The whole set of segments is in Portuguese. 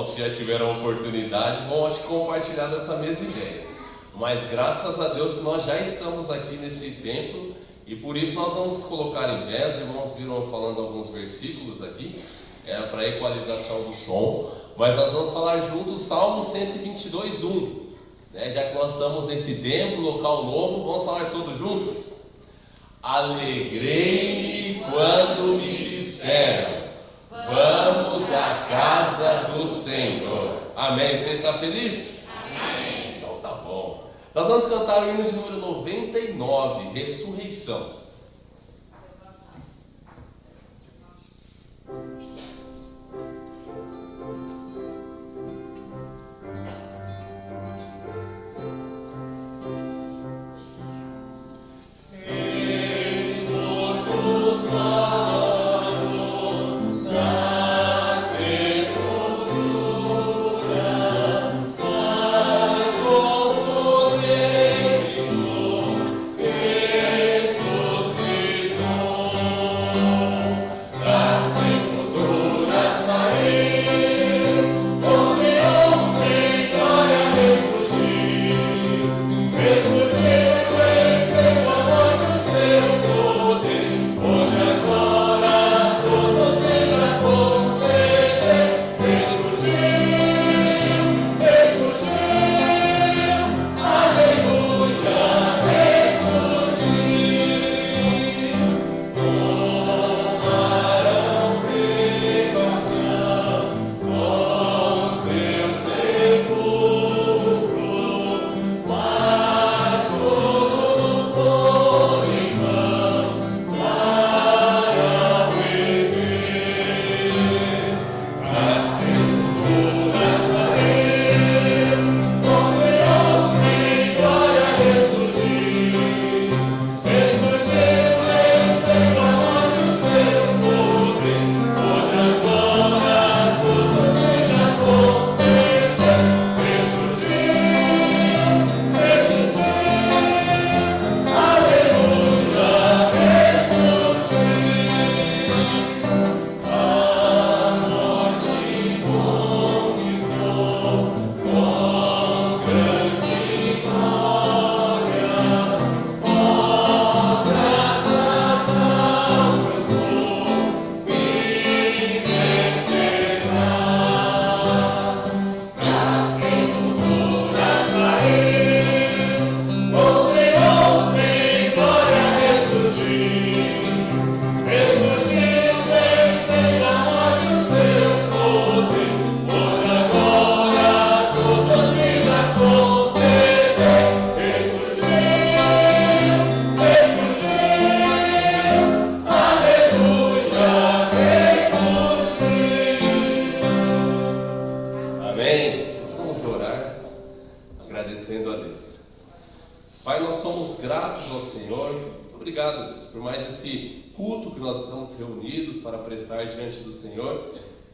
irmãos que já tiveram a oportunidade vão, acho que, compartilhar dessa mesma ideia. Mas graças a Deus que nós já estamos aqui nesse templo, e por isso nós vamos colocar em pé. Os irmãos viram falando alguns versículos aqui, era para equalização do som, mas nós vamos falar juntos o Salmo 122:1, né? Já que nós estamos nesse templo, local novo, vamos falar todos juntos? Alegrei-me quando me disseram: vamos à casa do Senhor. Amém? Você está feliz? Amém. Então tá bom. Nós vamos cantar o hino de número 99, Ressurreição.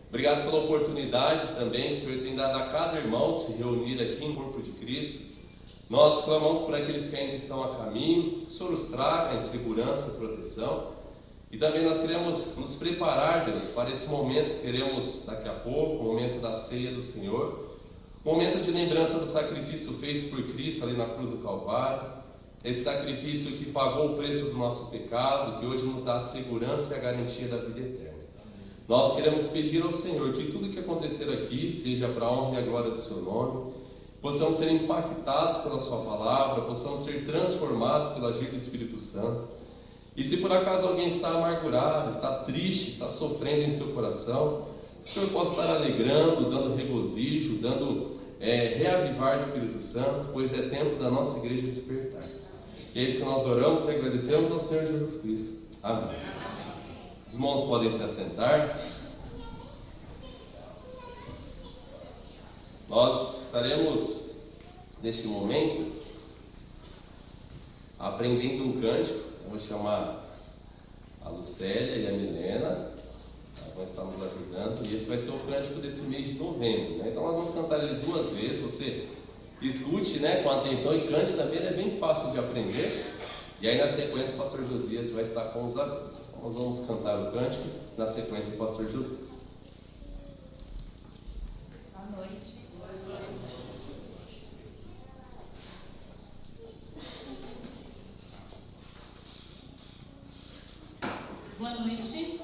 Obrigado pela oportunidade também que o Senhor tem dado a cada irmão de se reunir aqui em corpo de Cristo. Nós clamamos por aqueles que ainda estão a caminho, que o Senhor os traga em segurança e proteção. E também nós queremos nos preparar, Deus, para esse momento que queremos daqui a pouco, o momento da ceia do Senhor, o momento de lembrança do sacrifício feito por Cristo ali na cruz do Calvário, esse sacrifício que pagou o preço do nosso pecado, que hoje nos dá a segurança e a garantia da vida eterna. Nós queremos pedir ao Senhor que tudo que acontecer aqui seja para a honra e a glória do seu nome, possamos ser impactados pela sua palavra, possamos ser transformados pelo agir do Espírito Santo. E se por acaso alguém está amargurado, está triste, está sofrendo em seu coração, que o Senhor possa estar alegrando, dando regozijo, dando reavivar o Espírito Santo, pois é tempo da nossa igreja despertar. E é isso que nós oramos e agradecemos ao Senhor Jesus Cristo. Amém. Os irmãos podem se assentar. Nós estaremos, neste momento, aprendendo um cântico. Eu vou chamar a Lucélia e a Milena, vão estar nos ajudando. E esse vai ser o cântico desse mês de novembro, né? Então nós vamos cantar ele 2 vezes. Você escute, né, com atenção e cante também, ele é bem fácil de aprender. E aí na sequência o pastor Josias vai estar com os avisos. Nós vamos cantar o cântico, na sequência o pastor Josias. noite. Boa noite.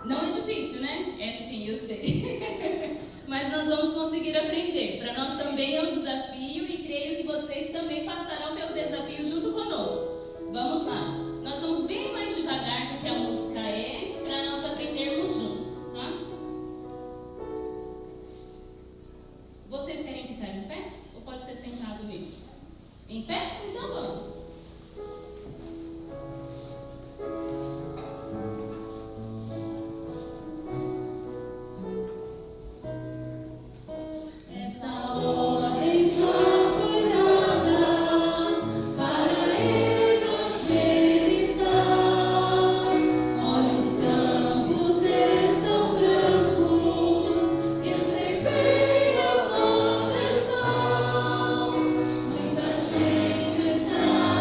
Não é difícil, né? É sim, eu sei. Mas nós vamos conseguir aprender. Para nós também é um desafio e creio que vocês também passarão pelo desafio junto conosco. Vamos lá. Nós vamos bem mais devagar do que a música é, para nós aprendermos juntos, tá? Vocês querem ficar em pé? Ou pode ser sentado mesmo? Em pé? Então vamos. Muita gente está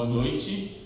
Boa noite.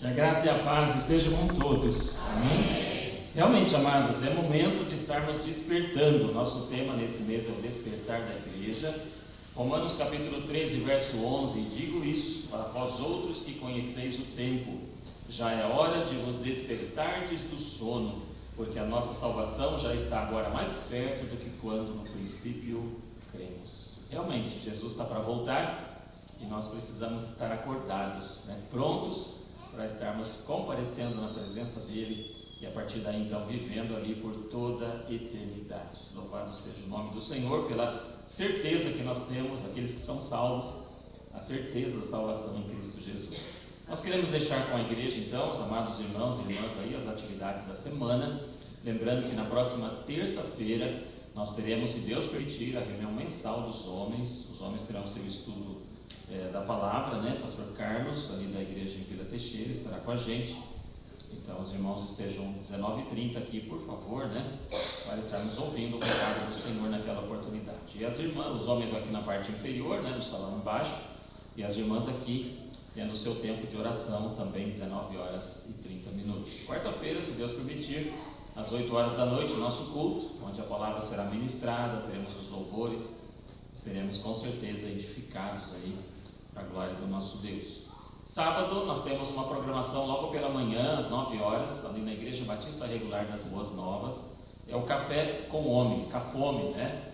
Que a graça e a paz estejam com todos. Amém? Realmente, amados, é momento de estarmos despertando. Nosso tema nesse mês é o despertar da igreja. Romanos capítulo 13, verso 11. Digo isso para vós outros que conheceis o tempo. Já é hora de vos despertardes do sono, porque a nossa salvação já está agora mais perto do que quando no princípio cremos. Realmente, Jesus está para voltar e nós precisamos estar acordados, né? Prontos para estarmos comparecendo na presença dele e a partir daí então vivendo ali por toda a eternidade. Louvado seja o nome do Senhor pela certeza que nós temos, aqueles que são salvos, a certeza da salvação em Cristo Jesus. Nós queremos deixar com a igreja então, os amados irmãos e irmãs aí, as atividades da semana, lembrando que na próxima terça-feira nós teremos, se Deus permitir, a reunião mensal dos homens. Os homens terão seu estudo da palavra, né? Pastor Carlos, ali da igreja em Vila Teixeira, estará com a gente. Então os irmãos estejam 19h30 aqui, por favor, né? Para estarmos ouvindo o recado do Senhor naquela oportunidade. E as irmãs, os homens aqui na parte inferior, né? No salão embaixo, e as irmãs aqui tendo o seu tempo de oração também, 19h30. Quarta-feira, se Deus permitir, às 8h da noite, o nosso culto, onde a palavra será ministrada, teremos os louvores, seremos com certeza edificados aí para a glória do nosso Deus. Sábado, nós temos uma programação logo pela manhã, às 9h, ali na Igreja Batista Regular das Boas Novas. É o Café com o Homem, Cafome, né?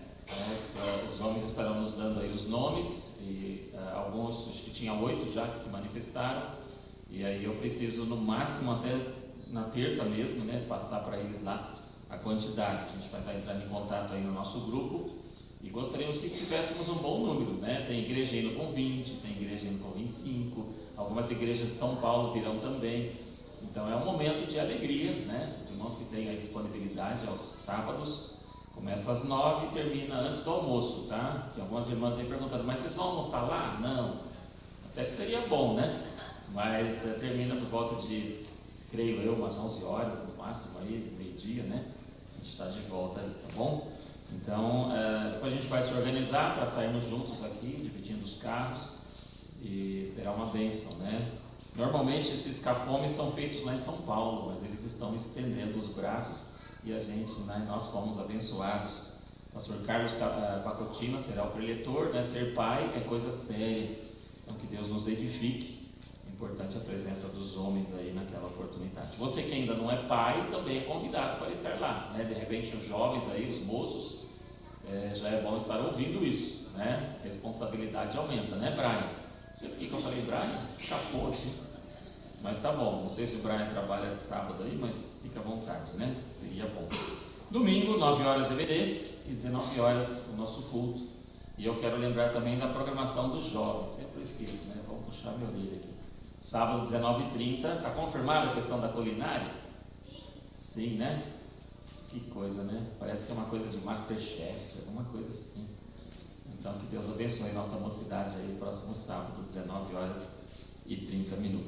Os homens estarão nos dando aí os nomes, e alguns, acho que tinha 8 já que se manifestaram, e aí eu preciso no máximo até na terça mesmo, né, passar para eles lá a quantidade. A gente vai estar entrando em contato aí no nosso grupo e gostaríamos que tivéssemos um bom número, né? Tem igreja indo com 20, tem igreja indo com 25, algumas igrejas de São Paulo virão também. Então é um momento de alegria, né? Os irmãos que têm a disponibilidade aos sábados, começa às 9h e termina antes do almoço, tá? Tinha algumas irmãs aí perguntando, mas vocês vão almoçar lá? Não, até que seria bom, né? Mas termina por volta de, creio eu, umas 11h no máximo aí, meio-dia, né? A gente está de volta aí, tá bom? Então, depois a gente vai se organizar para sairmos juntos aqui, dividindo os carros, e será uma bênção, né? Normalmente esses cafomes são feitos lá em São Paulo, mas eles estão estendendo os braços e a gente, né, nós fomos abençoados. O pastor Carlos Pacotina será o preletor, né? Ser pai é coisa séria, então que Deus nos edifique. É importante a presença dos homens aí naquela oportunidade. Você que ainda não é pai, também é convidado para estar lá, né? De repente os jovens aí, os moços, já é bom estar ouvindo isso, né? Responsabilidade aumenta, né, Brian? Não sei por que eu falei Brian, escapou assim. Mas tá bom, não sei se o Brian trabalha de sábado aí, mas fica à vontade, né? Seria bom. Domingo, 9h EBD e 19h o nosso culto. E eu quero lembrar também da programação dos jovens, sempre esqueço, né? Vamos puxar minha orelha aqui. Sábado, 19h30, está confirmada a questão da culinária? Sim, né? Que coisa, né? Parece que é uma coisa de Masterchef, alguma coisa assim. Então, que Deus abençoe nossa mocidade aí, próximo sábado, 19h30.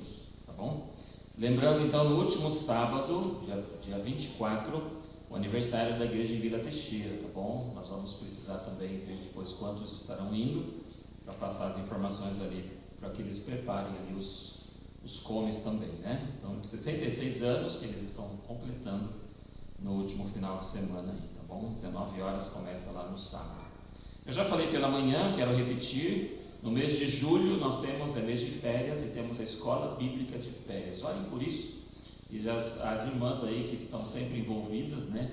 Tá bom? Lembrando então, no último sábado, dia 24, o aniversário da igreja em Vila Teixeira, tá bom? Nós vamos precisar também ver depois quantos estarão indo, para passar as informações ali, para que eles preparem ali os comes também, né? Então, 66 anos que eles estão completando no último final de semana aí, tá bom? 19h começa lá no sábado. Eu já falei pela manhã, quero repetir. No mês de julho nós temos mês de férias e temos a escola bíblica de férias. Olhem por isso. E já as irmãs aí que estão sempre envolvidas, né?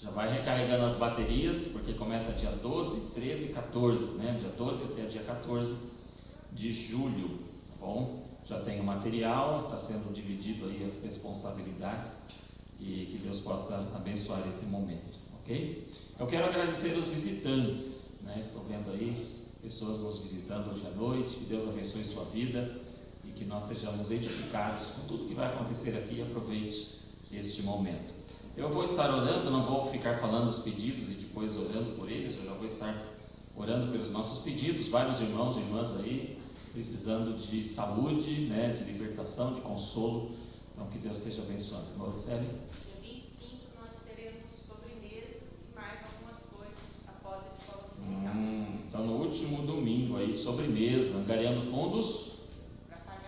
Já vai recarregando as baterias, porque começa dia 12, 13 e 14, né? Dia 12 até dia 14 de julho, tá bom? Já tem o material, está sendo dividido aí as responsabilidades e que Deus possa abençoar esse momento, ok? Eu quero agradecer os visitantes, né? Estou vendo aí pessoas nos visitando hoje à noite, que Deus abençoe sua vida e que nós sejamos edificados com tudo que vai acontecer aqui. Aproveite este momento. Eu vou estar orando, não vou ficar falando os pedidos e depois orando por eles, eu já vou estar orando pelos nossos pedidos, vários irmãos e irmãs aí precisando de saúde, né, de libertação, de consolo, então que Deus esteja abençoando. Irmã Lucélia? Dia 25 nós teremos sobremesas e mais algumas coisas após a escola dominical. Então no último domingo aí, sobremesa, angariando fundos para pagar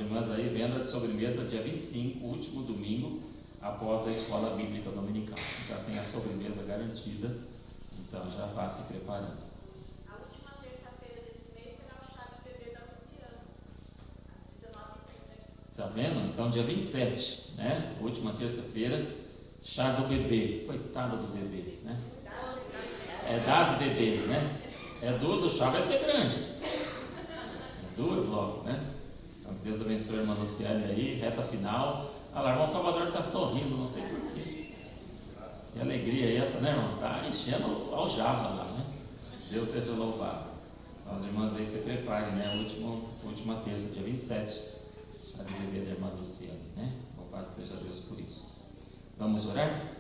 irmãs aí, venda de sobremesa dia 25, último domingo, após a escola bíblica dominical. Já tem a sobremesa garantida, então já vá se preparando. A última terça-feira desse mês será o chá do bebê da Luciana, às 19h30. Tá vendo? Então dia 27, né? Última terça-feira, chá do bebê. Coitada do bebê, né? É das bebês, né? É duas, o chá vai ser grande. É duas logo, né? Então, que Deus abençoe a irmã Luciane aí, reta final. Ah lá, o irmão Salvador está sorrindo, não sei porquê. Que alegria é essa, né, irmão? Está enchendo ao Java lá, né? Deus seja louvado. Então, as irmãs aí se preparem, né? Última terça, dia 27. Chá de bebê da irmã Luciane, né? Louvado seja Deus por isso. Vamos orar?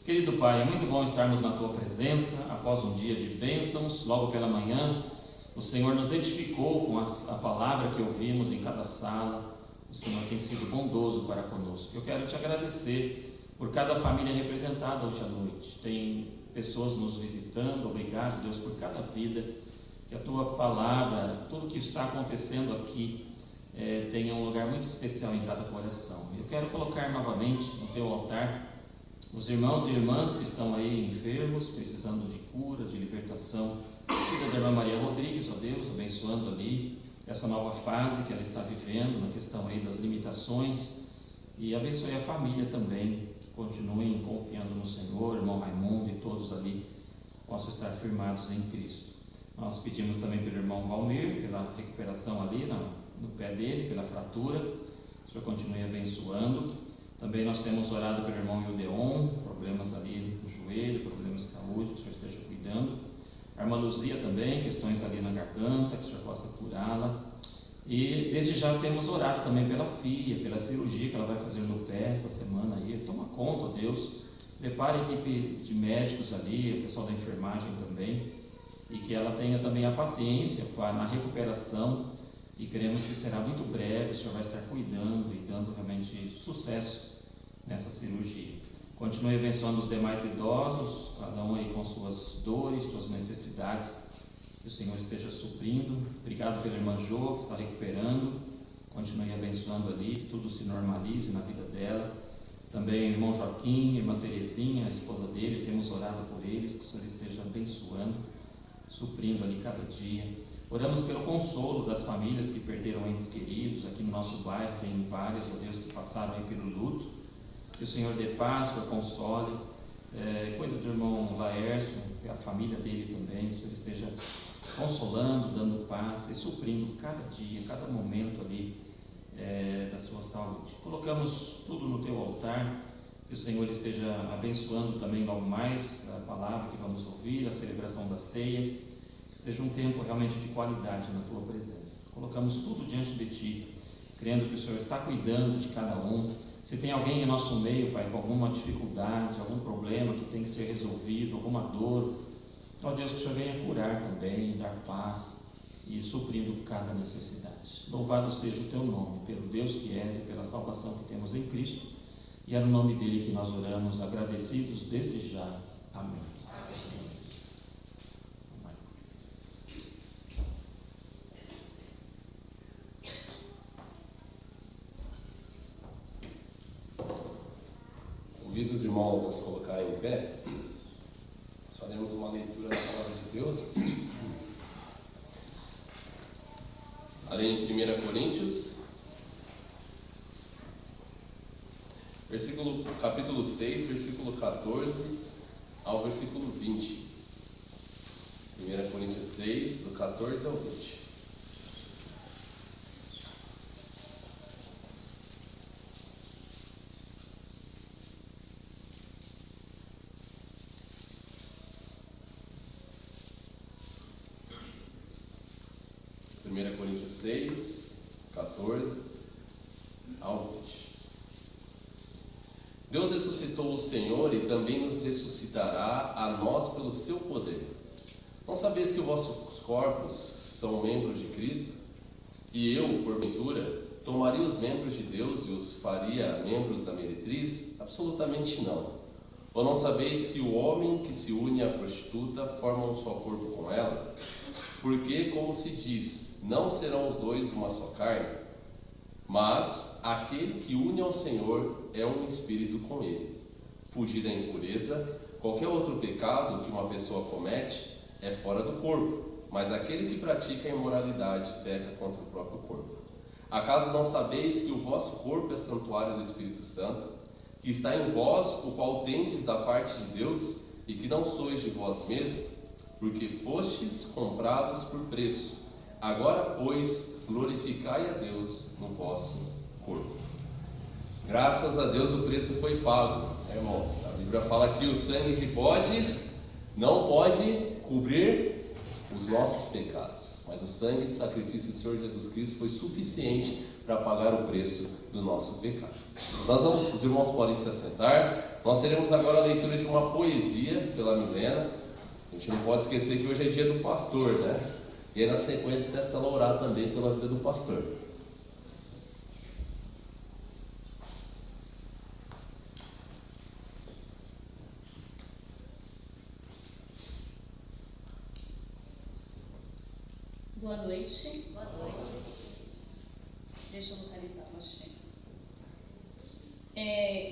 Querido Pai, é muito bom estarmos na Tua presença, após um dia de bênçãos, logo pela manhã. O Senhor nos edificou com a palavra que ouvimos em cada sala. O Senhor tem sido bondoso para conosco. Eu quero Te agradecer por cada família representada hoje à noite. Tem pessoas nos visitando. Obrigado, Deus, por cada vida. Que a Tua palavra, tudo que está acontecendo aqui, tenha um lugar muito especial em cada coração. Eu quero colocar novamente no Teu altar os irmãos e irmãs que estão aí enfermos, precisando de cura, de libertação. Cuida da irmã Maria Rodrigues, ó Deus, abençoando ali essa nova fase que ela está vivendo, na questão aí das limitações, e abençoe a família também, que continuem confiando no Senhor, irmão Raimundo e todos ali possam estar firmados em Cristo. Nós pedimos também pelo irmão Valmir, pela recuperação ali no pé dele, pela fratura, o Senhor continue abençoando. Também nós temos orado pelo irmão Ildeon, problemas ali no joelho, problemas de saúde, que o Senhor esteja cuidando. A irmã Luzia também, questões ali na garganta, que o Senhor possa curá-la. E desde já temos orado também pela filha, pela cirurgia que ela vai fazer no pé essa semana aí. Toma conta, ó Deus. Prepare a equipe de médicos ali, o pessoal da enfermagem também. E que ela tenha também a paciência na recuperação. E queremos que será muito breve, o Senhor vai estar cuidando e dando realmente sucesso nessa cirurgia. Continue abençoando os demais idosos, cada um aí com suas dores, suas necessidades, que o Senhor esteja suprindo. Obrigado pela irmã Jo, que está recuperando. Continue abençoando ali, que tudo se normalize na vida dela. Também o irmão Joaquim, a irmã Terezinha, a esposa dele, temos orado por eles, que o Senhor esteja abençoando, suprindo ali cada dia. Oramos pelo consolo das famílias que perderam entes queridos. Aqui no nosso bairro tem vários, ó Deus, que passaram aí pelo luto. Que o Senhor dê paz, que o console. Cuida do irmão Laércio, a família dele também, que o Senhor esteja consolando, dando paz e suprindo cada dia, cada momento ali da sua saúde. Colocamos tudo no Teu altar, que o Senhor esteja abençoando também logo mais a palavra que vamos ouvir, a celebração da ceia, que seja um tempo realmente de qualidade na Tua presença. Colocamos tudo diante de Ti, crendo que o Senhor está cuidando de cada um. Se tem alguém em nosso meio, Pai, com alguma dificuldade, algum problema que tem que ser resolvido, alguma dor, ó Deus, que o Senhor venha curar também, dar paz e suprindo cada necessidade. Louvado seja o Teu nome, pelo Deus que és e pela salvação que temos em Cristo. E é no nome dEle que nós oramos, agradecidos desde já. Amém. Convido os irmãos a se colocarem em pé. Nós faremos uma leitura da palavra de Deus. Ali em 1 Coríntios, capítulo 6, versículo 14 ao versículo 20. 1 Coríntios 6, do 14 ao 20. Coríntios 6, 14 ao 20. Deus ressuscitou o Senhor e também nos ressuscitará a nós pelo seu poder. Não sabeis que os vossos corpos são membros de Cristo? E eu, porventura, tomaria os membros de Deus e os faria membros da meretriz? Absolutamente não. Ou não sabeis que o homem que se une à prostituta forma um só corpo com ela? Porque, como se diz, não serão os dois uma só carne? Mas aquele que une ao Senhor é um espírito com Ele. Fugir da impureza, qualquer outro pecado que uma pessoa comete é fora do corpo, mas aquele que pratica a imoralidade peca contra o próprio corpo. Acaso não sabeis que o vosso corpo é santuário do Espírito Santo, que está em vós, o qual tendes da parte de Deus, e que não sois de vós mesmos? Porque fostes comprados por preço. Agora, pois, glorificai a Deus no vosso corpo. Graças a Deus o preço foi pago, irmãos. A Bíblia fala que o sangue de bodes não pode cobrir os nossos pecados, mas o sangue de sacrifício do Senhor Jesus Cristo foi suficiente para pagar o preço do nosso pecado. Os irmãos podem se assentar. Nós teremos agora a leitura de uma poesia pela Milena. A gente não pode esquecer que hoje é dia do pastor, né? E aí na sequência peço para ela orar também pela vida do pastor. Boa noite. Boa noite. Deixa eu localizar o achei.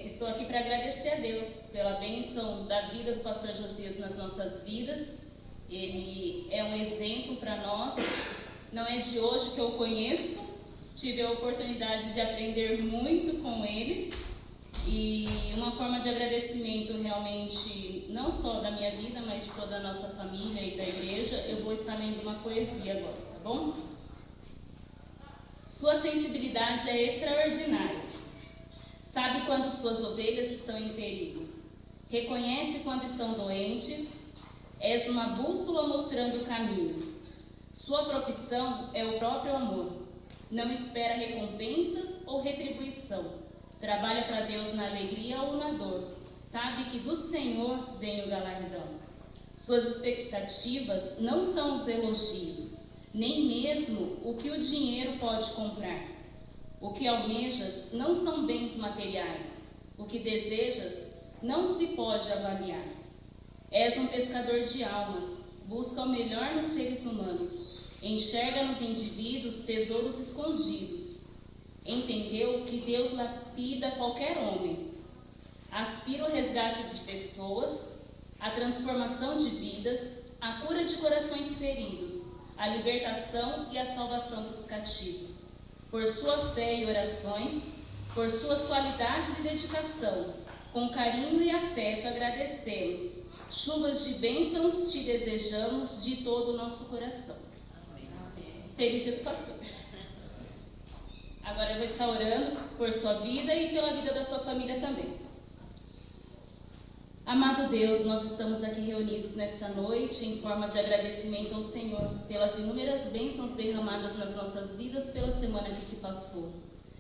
Estou aqui para agradecer a Deus pela bênção da vida do pastor Josias nas nossas vidas. Ele é um exemplo para nós. Não é de hoje que eu conheço. Tive a oportunidade de aprender muito com ele. E uma forma de agradecimento realmente, não só da minha vida, mas de toda a nossa família e da igreja, eu vou estar lendo uma poesia agora, tá bom? Sua sensibilidade é extraordinária. Sabe quando suas ovelhas estão em perigo. Reconhece quando estão doentes. És uma bússola mostrando o caminho. Sua profissão é o próprio amor. Não espera recompensas ou retribuição. Trabalha para Deus na alegria ou na dor. Sabe que do Senhor vem o galardão. Suas expectativas não são os elogios, nem mesmo o que o dinheiro pode comprar. O que almejas não são bens materiais. O que desejas não se pode avaliar. És um pescador de almas. Busca o melhor nos seres humanos. Enxerga nos indivíduos tesouros escondidos. Entendeu que Deus lapida qualquer homem. Aspira o resgate de pessoas, a transformação de vidas, a cura de corações feridos, a libertação e a salvação dos cativos. Por sua fé e orações, por suas qualidades e dedicação, com carinho e afeto agradecemos. Chuvas de bênçãos te desejamos de todo o nosso coração. Feliz dia do pastor. Agora eu vou estar orando por sua vida e pela vida da sua família também. Amado Deus, nós estamos aqui reunidos nesta noite em forma de agradecimento ao Senhor pelas inúmeras bênçãos derramadas nas nossas vidas pela semana que se passou.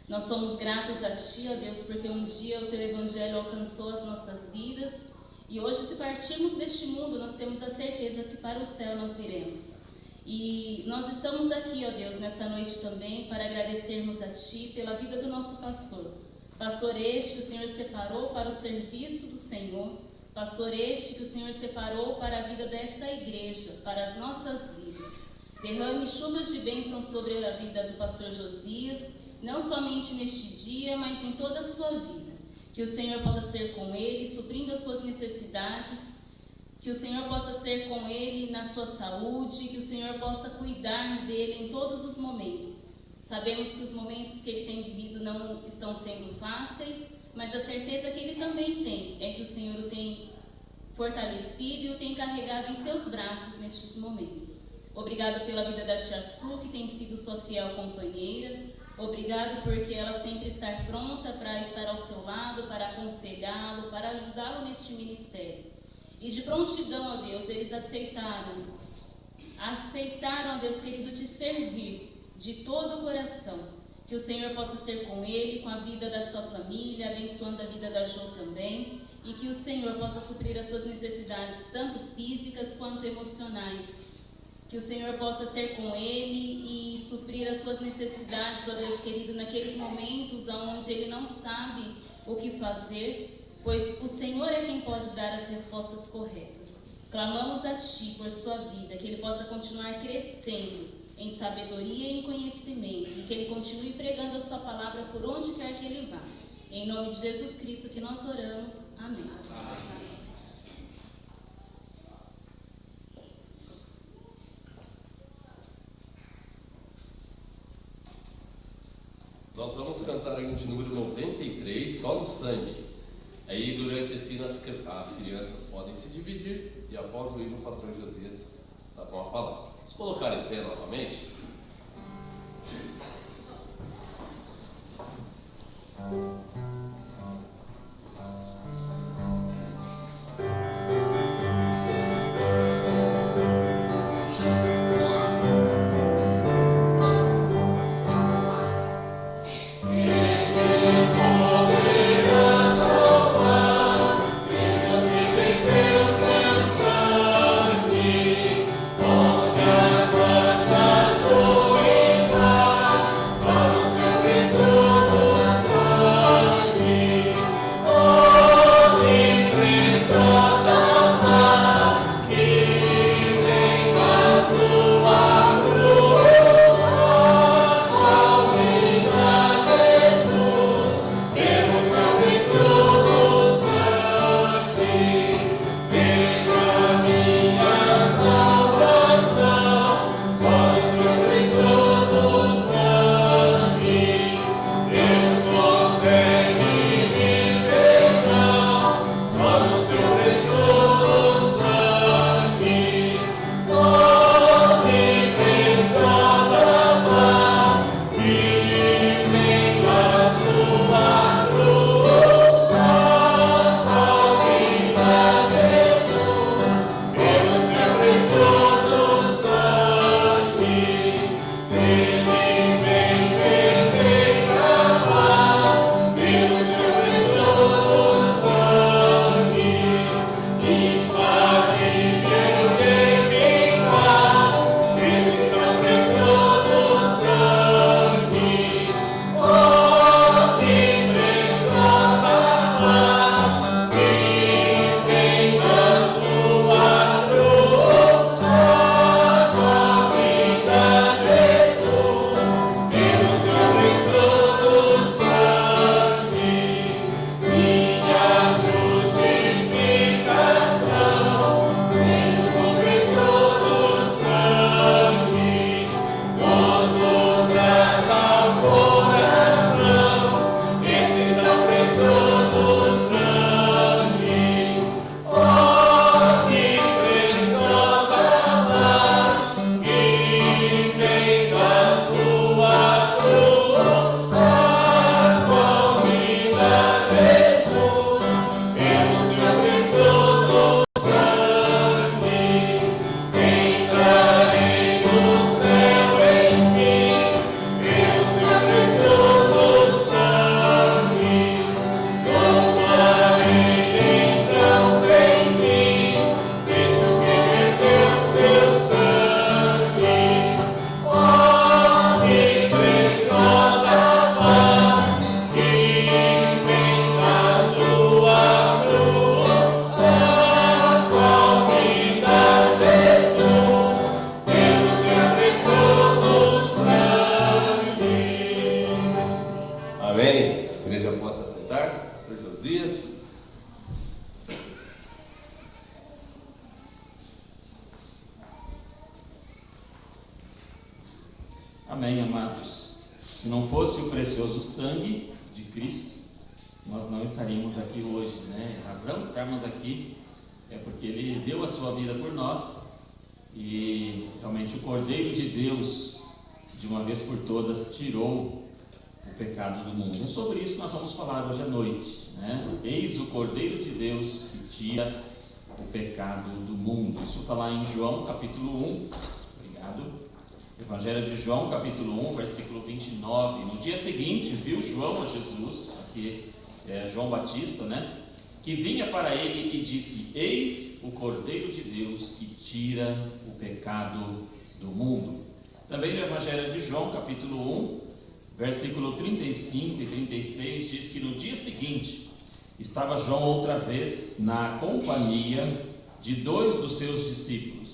Nós somos gratos a Ti, ó Deus, porque um dia o Teu Evangelho alcançou as nossas vidas e hoje, se partirmos deste mundo, nós temos a certeza que para o céu nós iremos. E nós estamos aqui, ó Deus, nesta noite também para agradecermos a Ti pela vida do nosso pastor. Pastor este que o Senhor separou para o serviço do Senhor. Pastor este que o Senhor separou para a vida desta igreja, para as nossas vidas. Derrame chuvas de bênção sobre a vida do pastor Josias, não somente neste dia, mas em toda a sua vida. Que o Senhor possa ser com ele, suprindo as suas necessidades. Que o Senhor possa ser com ele na sua saúde, que o Senhor possa cuidar dele em todos os momentos. Sabemos que os momentos que ele tem vivido não estão sendo fáceis, mas a certeza que ele também tem é que o Senhor o tem fortalecido e o tem carregado em seus braços nestes momentos. Obrigado pela vida da tia Su, que tem sido sua fiel companheira. Obrigado porque ela sempre está pronta para estar ao seu lado, para aconselhá-lo, para ajudá-lo neste ministério. E de prontidão, ó Deus, eles aceitaram, ó Deus querido, te servir de todo o coração. Que o Senhor possa ser com ele, com a vida da sua família, abençoando a vida da Jo também. E que o Senhor possa suprir as suas necessidades, tanto físicas quanto emocionais. Que o Senhor possa ser com ele e suprir as suas necessidades, ó Deus querido, naqueles momentos onde ele não sabe o que fazer, pois o Senhor é quem pode dar as respostas corretas. Clamamos a Ti por sua vida, que ele possa continuar crescendo em sabedoria e em conhecimento, e que ele continue pregando a sua palavra por onde quer que ele vá. Em nome de Jesus Cristo que nós oramos. Amém. Nós vamos cantar a de número 93, só no sangue. Aí durante esse hino as crianças podem se dividir e após o hino o pastor Josias está com a palavra. Vamos colocar em pé novamente. Amém, amados. Se não fosse o precioso sangue de Cristo, nós não estaríamos aqui hoje, né? A razão de estarmos aqui é porque Ele deu a sua vida por nós e realmente o Cordeiro de Deus, de uma vez por todas, tirou o pecado do mundo. É sobre isso que nós vamos falar hoje à noite, né? Eis o Cordeiro de Deus que tira o pecado do mundo. Isso está lá em João capítulo 1. Obrigado. Evangelho de João capítulo 1, versículo 29. No dia seguinte viu João a Jesus, aqui é João Batista, né? Que vinha para ele e disse: eis o Cordeiro de Deus que tira o pecado do mundo. Também no Evangelho de João capítulo 1, versículo 35 e 36, diz que no dia seguinte estava João outra vez na companhia de 2 dos seus discípulos.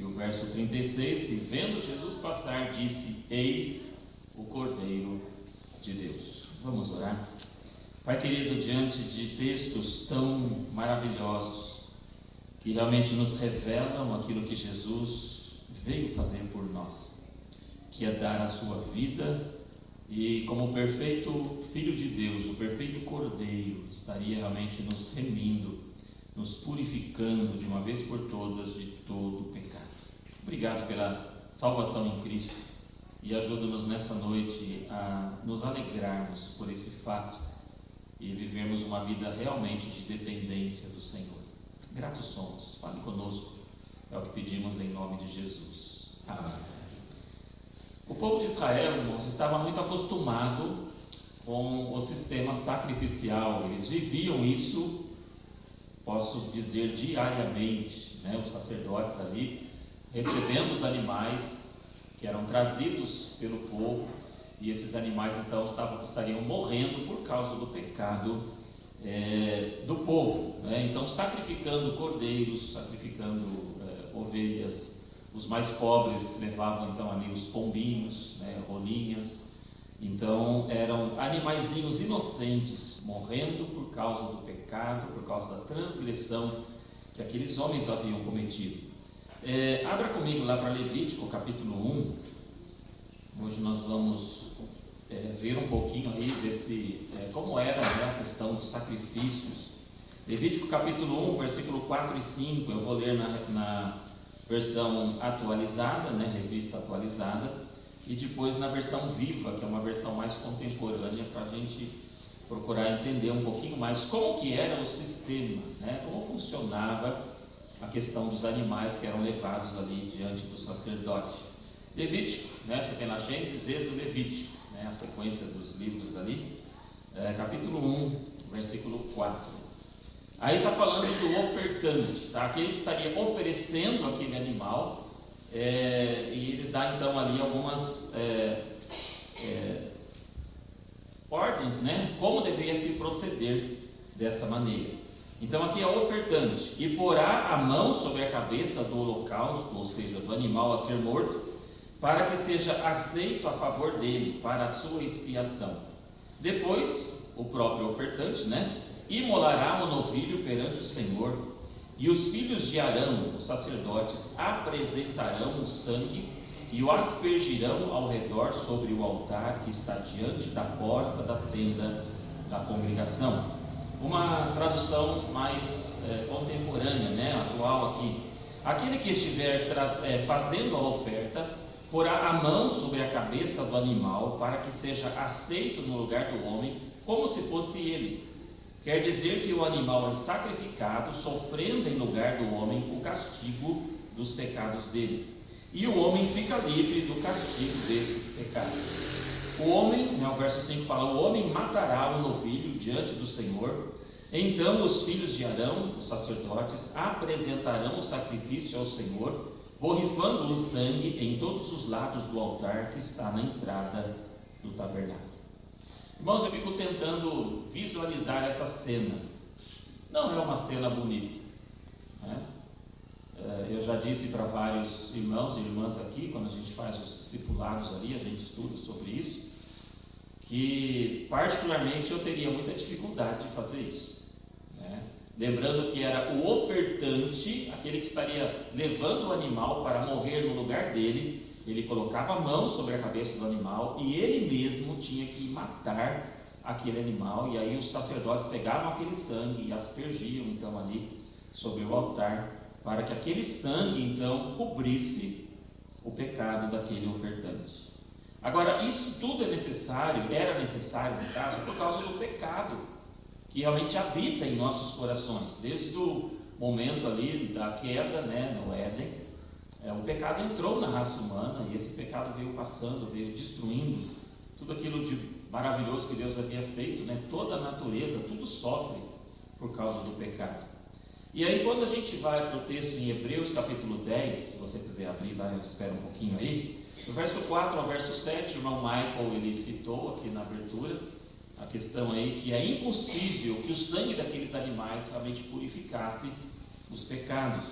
E o verso 36, e vendo Jesus passar, disse: Eis o Cordeiro de Deus. Vamos orar. Pai querido, diante de textos tão maravilhosos, que realmente nos revelam aquilo que Jesus veio fazer por nós, que é dar a sua vida, e como perfeito Filho de Deus, o perfeito Cordeiro, estaria realmente nos remindo, nos purificando de uma vez por todas de todo o pecado. Obrigado pela salvação em Cristo, e ajuda-nos nessa noite a nos alegrarmos por esse fato e vivermos uma vida realmente de dependência do Senhor. Gratos somos, fale conosco, é o que pedimos em nome de Jesus. Amém. O povo de Israel, irmãos, estava muito acostumado com o sistema sacrificial. Eles viviam isso, posso dizer, diariamente, né? Os sacerdotes ali recebendo os animais que eram trazidos pelo povo, e esses animais então estariam morrendo por causa do pecado do povo, né? Então sacrificando cordeiros, sacrificando ovelhas. Os mais pobres levavam então ali os pombinhos, né, rolinhas. Então eram animaizinhos inocentes, morrendo por causa do pecado, por causa da transgressão que aqueles homens haviam cometido. Abra comigo lá para Levítico capítulo 1. Hoje nós vamos ver um pouquinho aí desse, como era, né, a questão dos sacrifícios. Levítico capítulo 1, versículo 4 e 5, eu vou ler na versão atualizada, né, revista atualizada, e depois na versão viva, que é uma versão mais contemporânea, para a gente procurar entender um pouquinho mais como que era o sistema, né, como funcionava a questão dos animais que eram levados ali diante do sacerdote. Levítico, né, você tem lá Gênesis, Êxodo, Levítico, né, a sequência dos livros ali, capítulo 1, versículo 4. Aí está falando do ofertante, tá? Aquele que estaria oferecendo aquele animal, e eles dão então ali algumas ordens, né? Como deveria se proceder dessa maneira. Então aqui é o ofertante, e porá a mão sobre a cabeça do holocausto, ou seja, do animal a ser morto, para que seja aceito a favor dele, para a sua expiação. Depois, o próprio ofertante, né, imolará o novilho perante o Senhor, e os filhos de Arão, os sacerdotes, apresentarão o sangue e o aspergirão ao redor sobre o altar que está diante da porta da tenda da congregação. Uma tradução mais contemporânea, né, atual aqui. Aquele que estiver fazendo a oferta, porá a mão sobre a cabeça do animal, para que seja aceito no lugar do homem, como se fosse ele. Quer dizer que o animal é sacrificado, sofrendo em lugar do homem o castigo dos pecados dele. E o homem fica livre do castigo desses pecados. O homem, né, o verso 5 fala, o homem matará o novilho diante do Senhor. Então os filhos de Arão, os sacerdotes, apresentarão o sacrifício ao Senhor, borrifando o sangue em todos os lados do altar que está na entrada do tabernáculo. Irmãos, eu fico tentando visualizar essa cena. Não é uma cena bonita, né? Eu já disse para vários irmãos e irmãs aqui, quando a gente faz os discipulados ali, a gente estuda sobre isso, que particularmente eu teria muita dificuldade de fazer isso, né? Lembrando que era o ofertante, aquele que estaria levando o animal para morrer no lugar dele. Ele colocava a mão sobre a cabeça do animal e ele mesmo tinha que matar aquele animal, e aí os sacerdotes pegavam aquele sangue e aspergiam então ali sobre o altar, para que aquele sangue então cobrisse o pecado daquele ofertante. Agora, isso tudo era necessário no caso, por causa do pecado que realmente habita em nossos corações, desde o momento ali da queda, né, no Éden. O pecado entrou na raça humana, e esse pecado veio passando, veio destruindo tudo aquilo de maravilhoso que Deus havia feito, né? Toda a natureza, tudo sofre por causa do pecado. E aí quando a gente vai para o texto em Hebreus capítulo 10, se você quiser abrir lá, eu espero um pouquinho aí, do verso 4 ao verso 7, o irmão Michael, ele citou aqui na abertura, a questão aí que é impossível que o sangue daqueles animais realmente purificasse os pecados.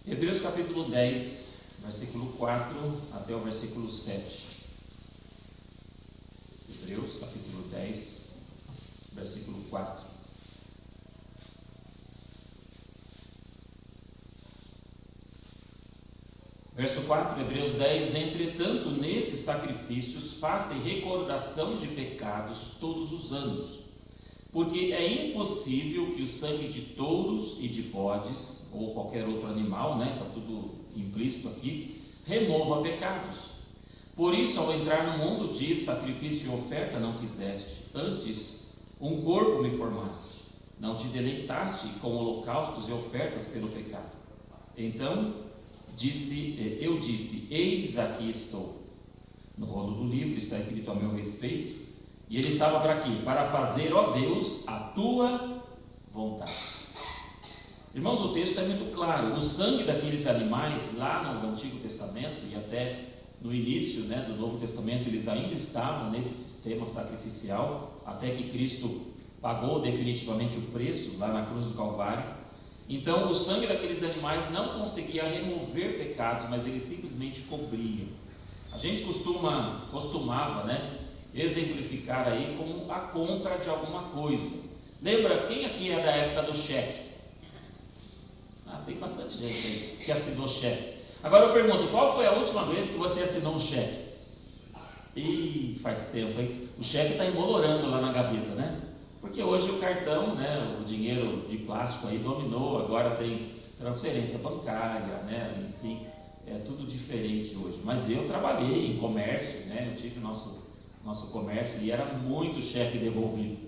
Hebreus capítulo 10, versículo 4 até o versículo 7. Hebreus capítulo 10, versículo 4. Verso 4, Hebreus 10: entretanto, nesses sacrifícios façam recordação de pecados todos os anos, porque é impossível que o sangue de touros e de bodes, ou qualquer outro animal, está tudo implícito aqui, remova pecados. Por isso, ao entrar no mundo, diz: sacrifício e oferta não quiseste, antes um corpo me formaste. Não te deleitaste com holocaustos e ofertas pelo pecado. Então eu disse: eis aqui estou. No rolo do livro está escrito a meu respeito. E ele estava para quê? Para fazer, ó Deus, a tua vontade. Irmãos, o texto é muito claro. O sangue daqueles animais lá no Antigo Testamento e até no início do Novo Testamento, eles ainda estavam nesse sistema sacrificial, até que Cristo pagou definitivamente o preço lá na cruz do Calvário. Então o sangue daqueles animais não conseguia remover pecados, mas ele simplesmente cobria. A gente costumava exemplificar aí como a compra de alguma coisa. Lembra, quem aqui é da época do cheque? Tem bastante gente aí que assinou cheque. Agora eu pergunto, qual foi a última vez que você assinou um cheque? Faz tempo, hein? O cheque está embolorando lá na gaveta, Porque hoje o cartão, o dinheiro de plástico aí dominou, agora tem transferência bancária, enfim, é tudo diferente hoje. Mas eu trabalhei em comércio, eu tive nosso comércio e era muito cheque devolvido.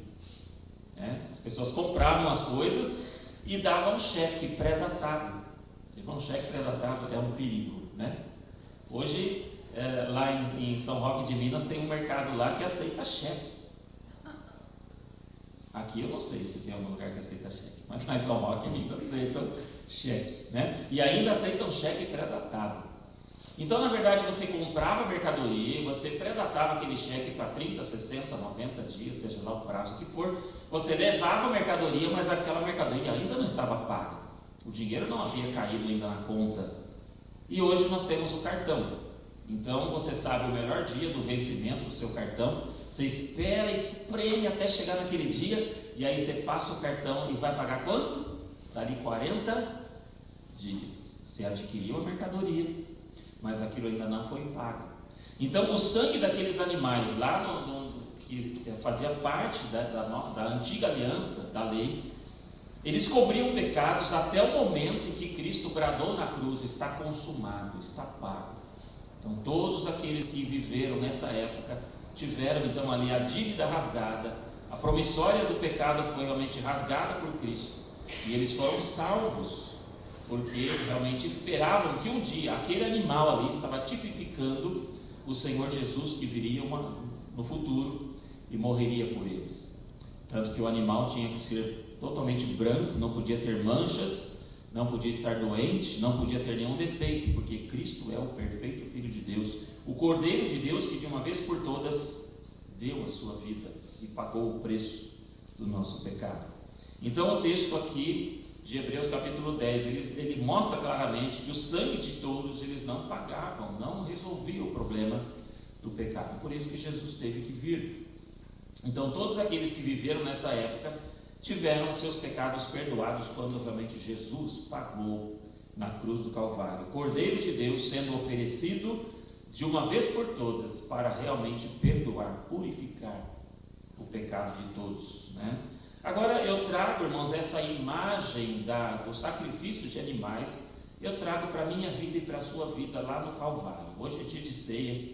As pessoas compravam as coisas e davam um cheque pré-datado. Um cheque pré-datado é um perigo, Hoje, lá em São Roque de Minas, tem um mercado lá que aceita cheque. Aqui eu não sei se tem algum lugar que aceita cheque, mas lá em São Roque ainda aceitam cheque, E ainda aceitam cheque pré-datado. Então, na verdade, você comprava a mercadoria, você pré-datava aquele cheque para 30, 60, 90 dias, seja lá o prazo que for. Você levava a mercadoria, mas aquela mercadoria ainda não estava paga. O dinheiro não havia caído ainda na conta. E hoje nós temos o cartão. Então você sabe o melhor dia do vencimento do seu cartão. Você espera, espreme até chegar naquele dia. E aí você passa o cartão e vai pagar quanto? Dali 40 dias. Você adquiriu a mercadoria, mas aquilo ainda não foi pago. Então o sangue daqueles animais lá que fazia parte da antiga aliança, da lei, eles cobriam pecados até o momento em que Cristo bradou na cruz: está consumado, está pago. Então todos aqueles que viveram nessa época tiveram então ali a dívida rasgada, a promissória do pecado foi realmente rasgada por Cristo, e eles foram salvos, porque realmente esperavam que um dia aquele animal ali estava tipificando o Senhor Jesus, que viria no futuro e morreria por eles. Tanto que o animal tinha que ser totalmente branco, não podia ter manchas, não podia estar doente, não podia ter nenhum defeito, porque Cristo é o perfeito Filho de Deus, o Cordeiro de Deus, que de uma vez por todas deu a sua vida e pagou o preço do nosso pecado. Então o texto aqui de Hebreus capítulo 10, ele mostra claramente que o sangue de touros eles não pagavam, não resolvia o problema do pecado. Por isso que Jesus teve que vir. Então todos aqueles que viveram nessa época tiveram seus pecados perdoados quando realmente Jesus pagou na cruz do Calvário. O Cordeiro de Deus sendo oferecido de uma vez por todas para realmente perdoar, purificar o pecado de todos, Agora eu trago, irmãos, essa imagem do sacrifício de animais, eu trago para a minha vida e para a sua vida lá no Calvário. Hoje é dia de ceia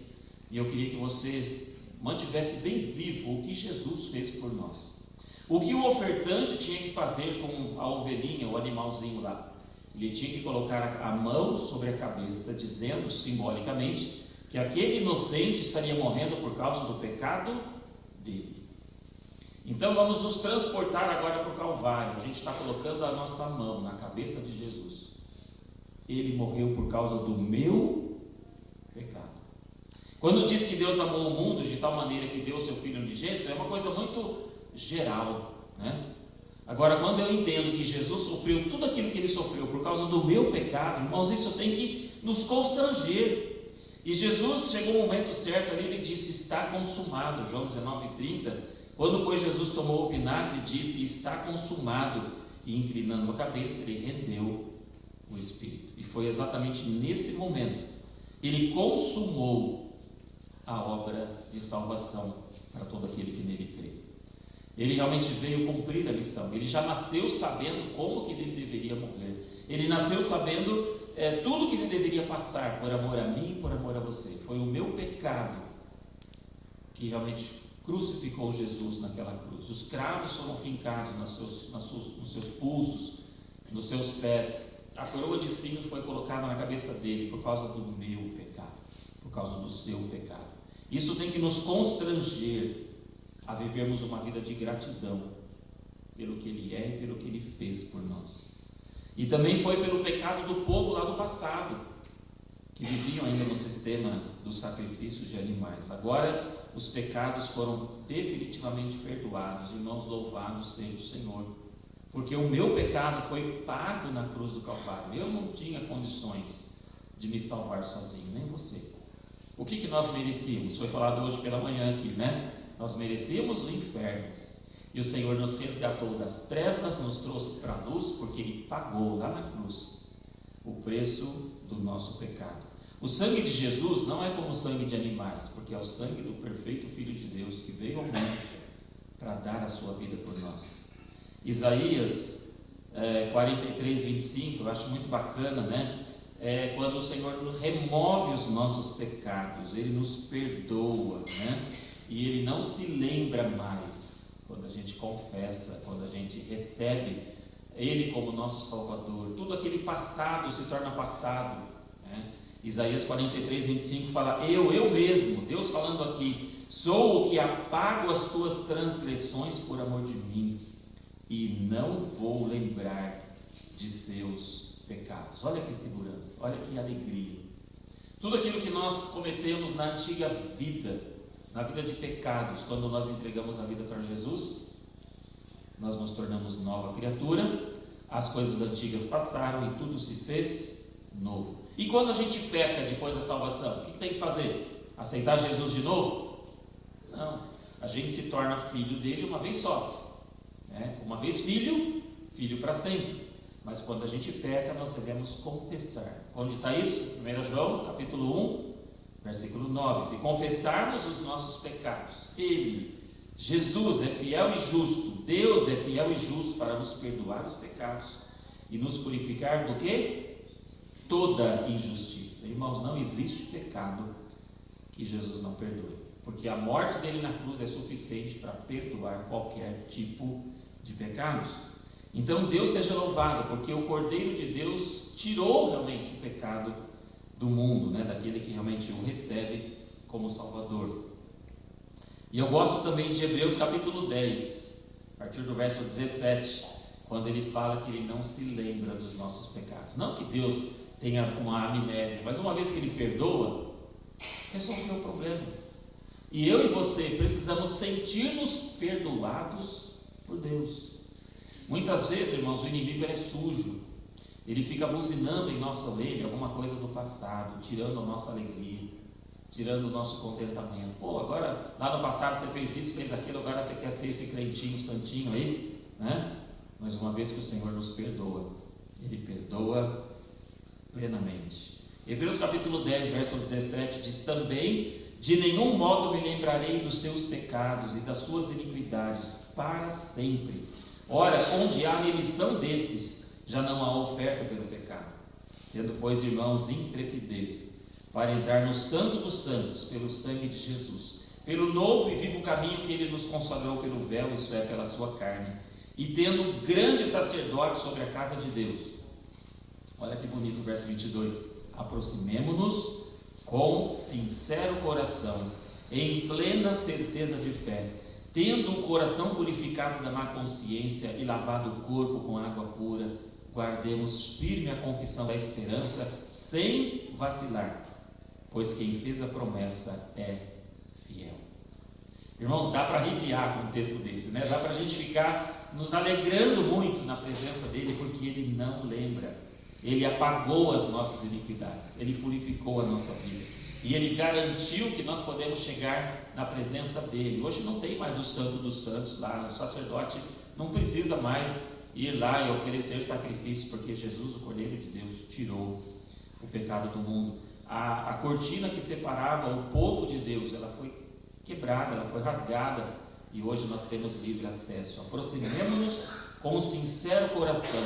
e eu queria que você mantivesse bem vivo o que Jesus fez por nós. O que o ofertante tinha que fazer com a ovelhinha, o animalzinho lá? Ele tinha que colocar a mão sobre a cabeça, dizendo simbolicamente que aquele inocente estaria morrendo por causa do pecado dele. Então vamos nos transportar agora para o Calvário. A gente está colocando a nossa mão na cabeça de Jesus. Ele morreu por causa do meu pecado. Quando diz que Deus amou o mundo de tal maneira que deu o seu Filho unigênito, é uma coisa muito geral, Agora, quando eu entendo que Jesus sofreu tudo aquilo que ele sofreu por causa do meu pecado, irmãos, isso tem que nos constranger. E Jesus chegou o momento certo ali, ele disse: está consumado. João 19:30, quando pois Jesus tomou o vinagre, disse: está consumado. E inclinando a cabeça, ele rendeu o Espírito. E foi exatamente nesse momento que ele consumou a obra de salvação para todo aquele que nele crê. Ele realmente veio cumprir a missão. Ele já nasceu sabendo como que ele deveria morrer. Ele nasceu sabendo tudo que ele deveria passar por amor a mim e por amor a você. Foi o meu pecado que realmente crucificou Jesus naquela cruz. Os cravos foram fincados nos seus pulsos, nos seus pés. A coroa de espinhos foi colocada na cabeça dele por causa do meu pecado, por causa do seu pecado. Isso tem que nos constranger a vivermos uma vida de gratidão pelo que ele é e pelo que ele fez por nós. E também foi pelo pecado do povo lá do passado, que viviam ainda no sistema dos sacrifícios de animais. Agora os pecados foram definitivamente perdoados. Irmãos, louvado seja o Senhor, porque o meu pecado foi pago na cruz do Calvário. Eu não tinha condições de me salvar sozinho, nem você. O que nós merecíamos? Foi falado hoje pela manhã aqui, né? Nós merecíamos o inferno, e o Senhor nos resgatou das trevas, nos trouxe para a luz, porque Ele pagou lá na cruz o preço do nosso pecado. O sangue de Jesus não é como o sangue de animais, porque é o sangue do perfeito Filho de Deus, que veio ao mundo para dar a sua vida por nós. Isaías 43:25, eu acho muito bacana, né? Quando o Senhor remove os nossos pecados, Ele nos perdoa, né? E Ele não se lembra mais, quando a gente confessa, quando a gente recebe Ele como nosso Salvador. Tudo aquele passado se torna passado, né? Isaías 43:25 fala: eu mesmo, Deus falando aqui, sou o que apago as tuas transgressões por amor de mim, e não vou lembrar de seus pecados. Olha que segurança, olha que alegria. Tudo aquilo que nós cometemos na antiga vida, na vida de pecados, quando nós entregamos a vida para Jesus, nós nos tornamos nova criatura, as coisas antigas passaram e tudo se fez novo. E quando a gente peca depois da salvação, o que tem que fazer? Aceitar Jesus de novo? Não, a gente se torna filho dele uma vez só, né? Uma vez filho, filho para sempre. Mas quando a gente peca, nós devemos confessar. Onde está isso? 1 João, capítulo 1, versículo 9: se confessarmos os nossos pecados, Ele, Jesus, é fiel e justo, Deus é fiel e justo para nos perdoar os pecados e nos purificar do quê? Toda injustiça. Irmãos, não existe pecado que Jesus não perdoe, porque a morte dele na cruz é suficiente para perdoar qualquer tipo de pecados. Então Deus seja louvado, porque o Cordeiro de Deus tirou realmente o pecado do mundo, né? Daquele que realmente o recebe como Salvador. E eu gosto também de Hebreus capítulo 10, a partir do verso 17, quando ele fala que Ele não se lembra dos nossos pecados. Não que Deus tenha uma amnésia, mas uma vez que Ele perdoa, resolveu o problema. E eu e você precisamos sentir-nos perdoados por Deus. Muitas vezes, irmãos, o inimigo é sujo. Ele fica buzinando em nossa orelha alguma coisa do passado, tirando a nossa alegria, tirando o nosso contentamento. Pô, agora, lá no passado você fez isso, fez aquilo, agora você quer ser esse crentinho, santinho aí, né? Mas uma vez que o Senhor nos perdoa, Ele perdoa plenamente. Hebreus capítulo 10, verso 17 diz: também de nenhum modo me lembrarei dos seus pecados e das suas iniquidades para sempre. Ora, onde há remissão destes, já não há oferta pelo pecado. Tendo, pois, irmãos, intrepidez para entrar no Santo dos Santos pelo sangue de Jesus, pelo novo e vivo caminho que Ele nos consagrou pelo véu, isso é, pela sua carne, e tendo grande sacerdote sobre a casa de Deus. Olha que bonito o verso 22. Aproximemo-nos com sincero coração, em plena certeza de fé, tendo o coração purificado da má consciência e lavado o corpo com água pura, guardemos firme a confissão da esperança, sem vacilar, pois quem fez a promessa é fiel. Irmãos, dá para arrepiar com um texto desse, né? Dá para a gente ficar nos alegrando muito na presença dele, porque ele não lembra. Ele apagou as nossas iniquidades, ele purificou a nossa vida e ele garantiu que nós podemos chegar na presença dele. Hoje não tem mais o Santo dos Santos lá, o sacerdote não precisa mais ir lá e oferecer sacrifícios, porque Jesus, o Cordeiro de Deus, tirou o pecado do mundo. A cortina que separava o povo de Deus, ela foi quebrada, ela foi rasgada, e hoje nós temos livre acesso. Aproximemo-nos com um sincero coração,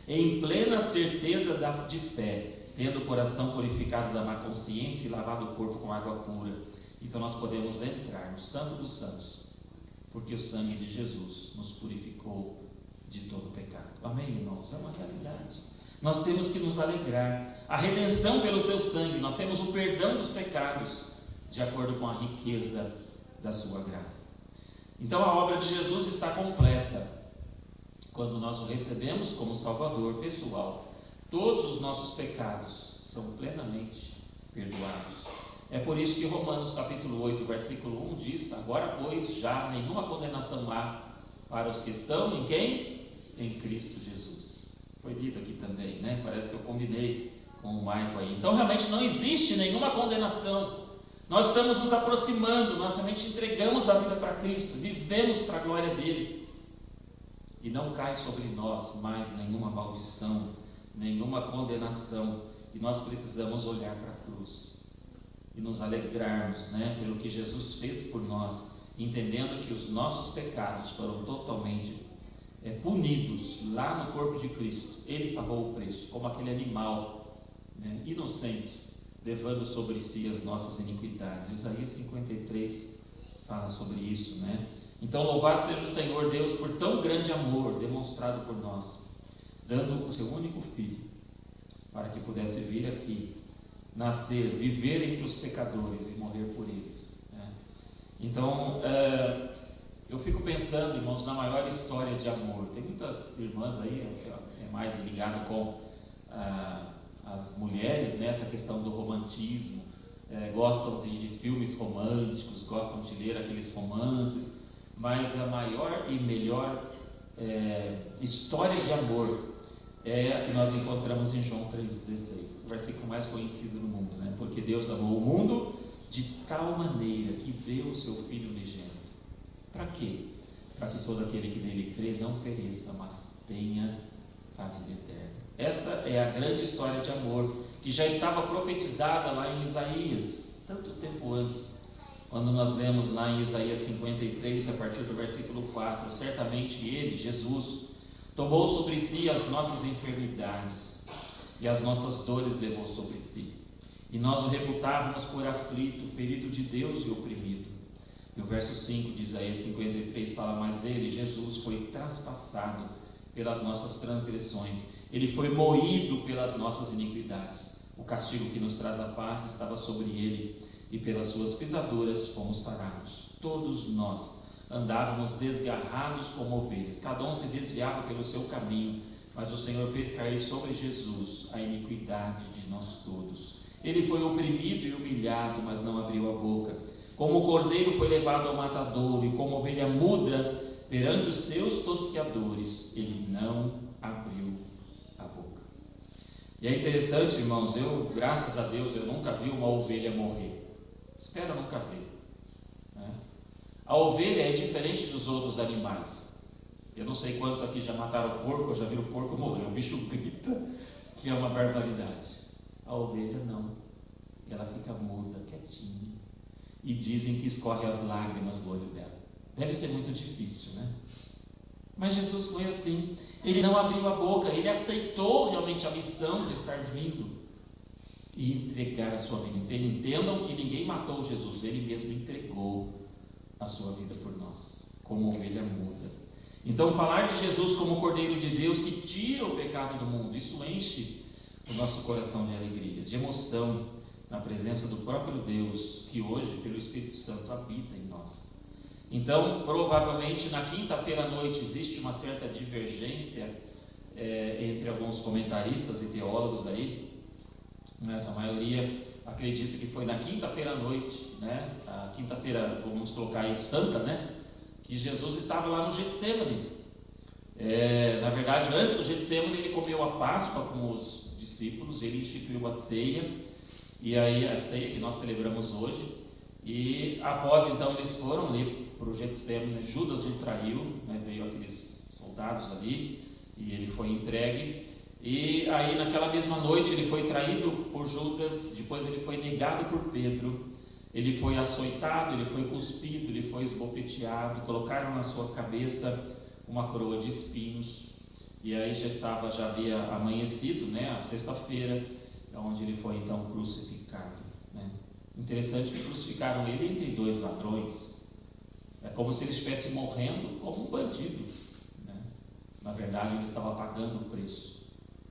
em plena certeza de fé, tendo o coração purificado da má consciência e lavado o corpo com água pura. Então nós podemos entrar no Santo dos Santos, porque o sangue de Jesus nos purificou de todo pecado. Amém, irmãos? É uma realidade. Nós temos que nos alegrar. A redenção pelo seu sangue, nós temos o perdão dos pecados, de acordo com a riqueza da sua graça. Então a obra de Jesus está completa quando nós o recebemos como Salvador pessoal. Todos os nossos pecados são plenamente perdoados. É por isso que Romanos capítulo 8, versículo 1 diz: agora pois já nenhuma condenação há para os que estão em quem? Em Cristo Jesus. Foi lido aqui também, né? Parece que eu combinei com o Maico aí. Então realmente não existe nenhuma condenação. Nós estamos nos aproximando, nós realmente entregamos a vida para Cristo, vivemos para a glória dele, e não cai sobre nós mais nenhuma maldição, nenhuma condenação, e nós precisamos olhar para a cruz e nos alegrarmos, né, pelo que Jesus fez por nós, entendendo que os nossos pecados foram totalmente punidos lá no corpo de Cristo. Ele pagou o preço, como aquele animal, né, inocente, levando sobre si as nossas iniquidades. Isaías 53 fala sobre isso, né? Então louvado seja o Senhor Deus por tão grande amor demonstrado por nós, dando o seu único Filho, para que pudesse vir aqui, nascer, viver entre os pecadores e morrer por eles, né? Então eu fico pensando, irmãos, na maior história de amor. Tem muitas irmãs aí, é mais ligado com as mulheres, né, essa questão do romantismo, gostam de filmes românticos, gostam de ler aqueles romances, mas a maior e melhor história de amor é a que nós encontramos em João 3,16, o versículo mais conhecido no mundo, né? Porque Deus amou o mundo de tal maneira que deu o seu Filho unigênito. Para quê? Para que todo aquele que nele crê não pereça, mas tenha a vida eterna. Essa é a grande história de amor que já estava profetizada lá em Isaías, tanto tempo antes, quando nós lemos lá em Isaías 53, a partir do versículo 4: certamente Ele, Jesus, tomou sobre si as nossas enfermidades e as nossas dores levou sobre si, e nós o reputávamos por aflito, ferido de Deus e oprimido. E o verso 5 de Isaías 53 fala: mas Ele, Jesus, foi traspassado pelas nossas transgressões, Ele foi moído pelas nossas iniquidades. O castigo que nos traz a paz estava sobre Ele, e pelas suas pisaduras fomos sarados. Todos nós andávamos desgarrados como ovelhas, cada um se desviava pelo seu caminho, mas o Senhor fez cair sobre Jesus a iniquidade de nós todos. Ele foi oprimido e humilhado, mas não abriu a boca. Como o cordeiro foi levado ao matadouro, e como ovelha muda perante os seus tosqueadores, ele não abriu a boca. E é interessante, irmãos, graças a Deus, eu nunca vi uma ovelha morrer. Espero nunca ver, né? A ovelha é diferente dos outros animais. Eu não sei quantos aqui já mataram porco, ou já viram o porco morrer. O bicho grita, que é uma barbaridade. A ovelha não. Ela fica muda, quietinha. E dizem que escorre as lágrimas do olho dela. Deve ser muito difícil, né? Mas Jesus foi assim. Ele não abriu a boca. Ele aceitou realmente a missão de estar vindo e entregar a sua vida. Entendam que ninguém matou Jesus. Ele mesmo entregou a sua vida por nós, como ovelha muda. Então falar de Jesus como o Cordeiro de Deus que tira o pecado do mundo, isso enche o nosso coração de alegria, de emoção, na presença do próprio Deus, que hoje, pelo Espírito Santo, habita em nós. Então, provavelmente, na quinta-feira à noite, existe uma certa divergência entre alguns comentaristas e teólogos aí, mas a maioria acredita que foi na quinta-feira à noite, né? A quinta-feira, vamos colocar aí, santa, né? Que Jesus estava lá no Getsemane, Na verdade, antes do Getsemane, ele comeu a Páscoa com os discípulos, ele instituiu a ceia, e aí a ceia que nós celebramos hoje, e após então eles foram ali para o Getsemane, Judas o traiu, né, veio aqueles soldados ali, e ele foi entregue, e aí naquela mesma noite ele foi traído por Judas, depois ele foi negado por Pedro, ele foi açoitado, ele foi cuspido, ele foi esbofeteado, colocaram na sua cabeça uma coroa de espinhos, e aí já havia amanhecido, né, a sexta-feira, onde ele foi então crucificado, né. Interessante que crucificaram ele entre dois ladrões, é como se ele estivesse morrendo como um bandido, né. Na verdade ele estava pagando o preço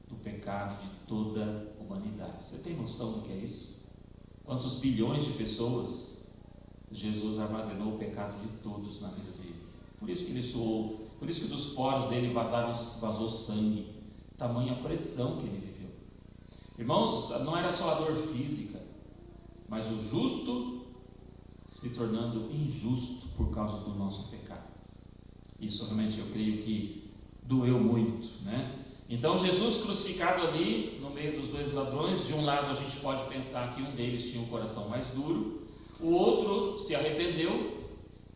do pecado de toda a humanidade. Você tem noção do que é isso? Quantos bilhões de pessoas Jesus armazenou o pecado de todos na vida dele? Por isso que ele suou, por isso que dos poros dele vazou sangue, tamanha pressão que ele viveu. Irmãos, não era só a dor física, mas o justo se tornando injusto por causa do nosso pecado. Isso realmente eu creio que doeu muito, né? Então Jesus crucificado ali no meio dos dois ladrões, de um lado a gente pode pensar que um deles tinha um coração mais duro, o outro se arrependeu.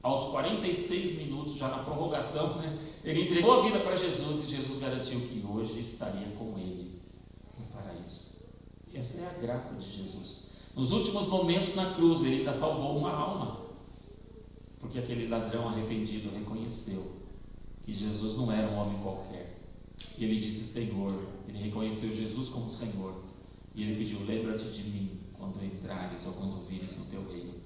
Aos 46 minutos, já na prorrogação, né, ele entregou a vida para Jesus, e Jesus garantiu que hoje estaria com ele no paraíso. Essa é a graça de Jesus. Nos últimos momentos na cruz, ele ainda salvou uma alma, porque aquele ladrão arrependido reconheceu que Jesus não era um homem qualquer, e ele disse Senhor. Ele reconheceu Jesus como Senhor, e ele pediu: lembra-te de mim quando entrares ou quando vires no teu reino.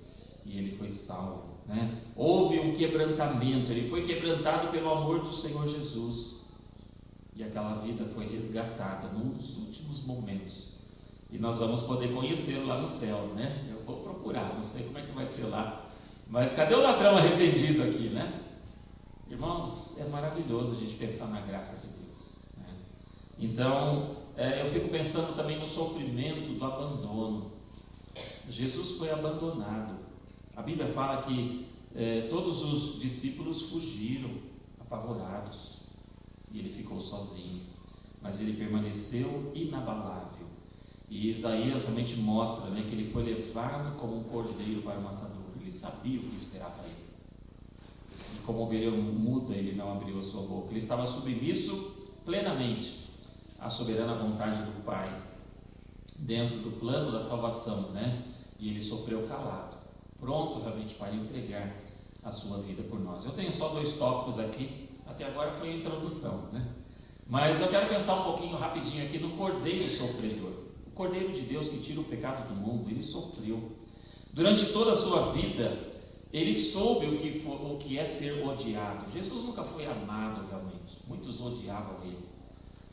E ele foi salvo, né? Houve um quebrantamento, ele foi quebrantado pelo amor do Senhor Jesus, e aquela vida foi resgatada nos últimos momentos, e nós vamos poder conhecê-lo lá no céu, né? Eu vou procurar, não sei como é que vai ser lá, mas cadê o ladrão arrependido aqui, né? Irmãos, é maravilhoso a gente pensar na graça de Deus, né? Então, eu fico pensando também no sofrimento do abandono. Jesus foi abandonado. A Bíblia fala que todos os discípulos fugiram, apavorados, e ele ficou sozinho, mas ele permaneceu inabalável. E Isaías realmente mostra, né, que ele foi levado como um cordeiro para o matador. Ele sabia o que esperava ele, e como ovelha muda, ele não abriu a sua boca. Ele estava submisso plenamente à soberana vontade do Pai, dentro do plano da salvação, né? E ele sofreu calado, pronto realmente para entregar a sua vida por nós. Eu tenho só 2 tópicos aqui, até agora foi a introdução, né? Mas eu quero pensar um pouquinho rapidinho aqui no Cordeiro Sofredor. O Cordeiro de Deus que tira o pecado do mundo, ele sofreu. Durante toda a sua vida, ele soube o que é ser odiado. Jesus nunca foi amado realmente, muitos odiavam ele.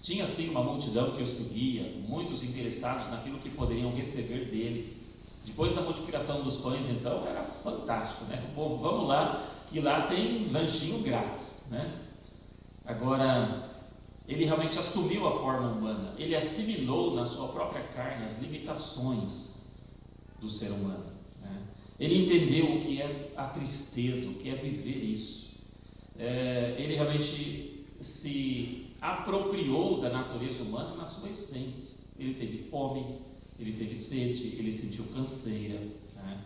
Tinha sim uma multidão que o seguia, muitos interessados naquilo que poderiam receber dele. Depois da multiplicação dos pães, então, era fantástico, né? O povo, vamos lá, que lá tem lanchinho grátis, né? Agora, ele realmente assumiu a forma humana, ele assimilou na sua própria carne as limitações do ser humano, né? Ele entendeu o que é a tristeza, o que é viver isso. Ele realmente se apropriou da natureza humana na sua essência. Ele teve fome, ele teve sede, ele sentiu canseira, né?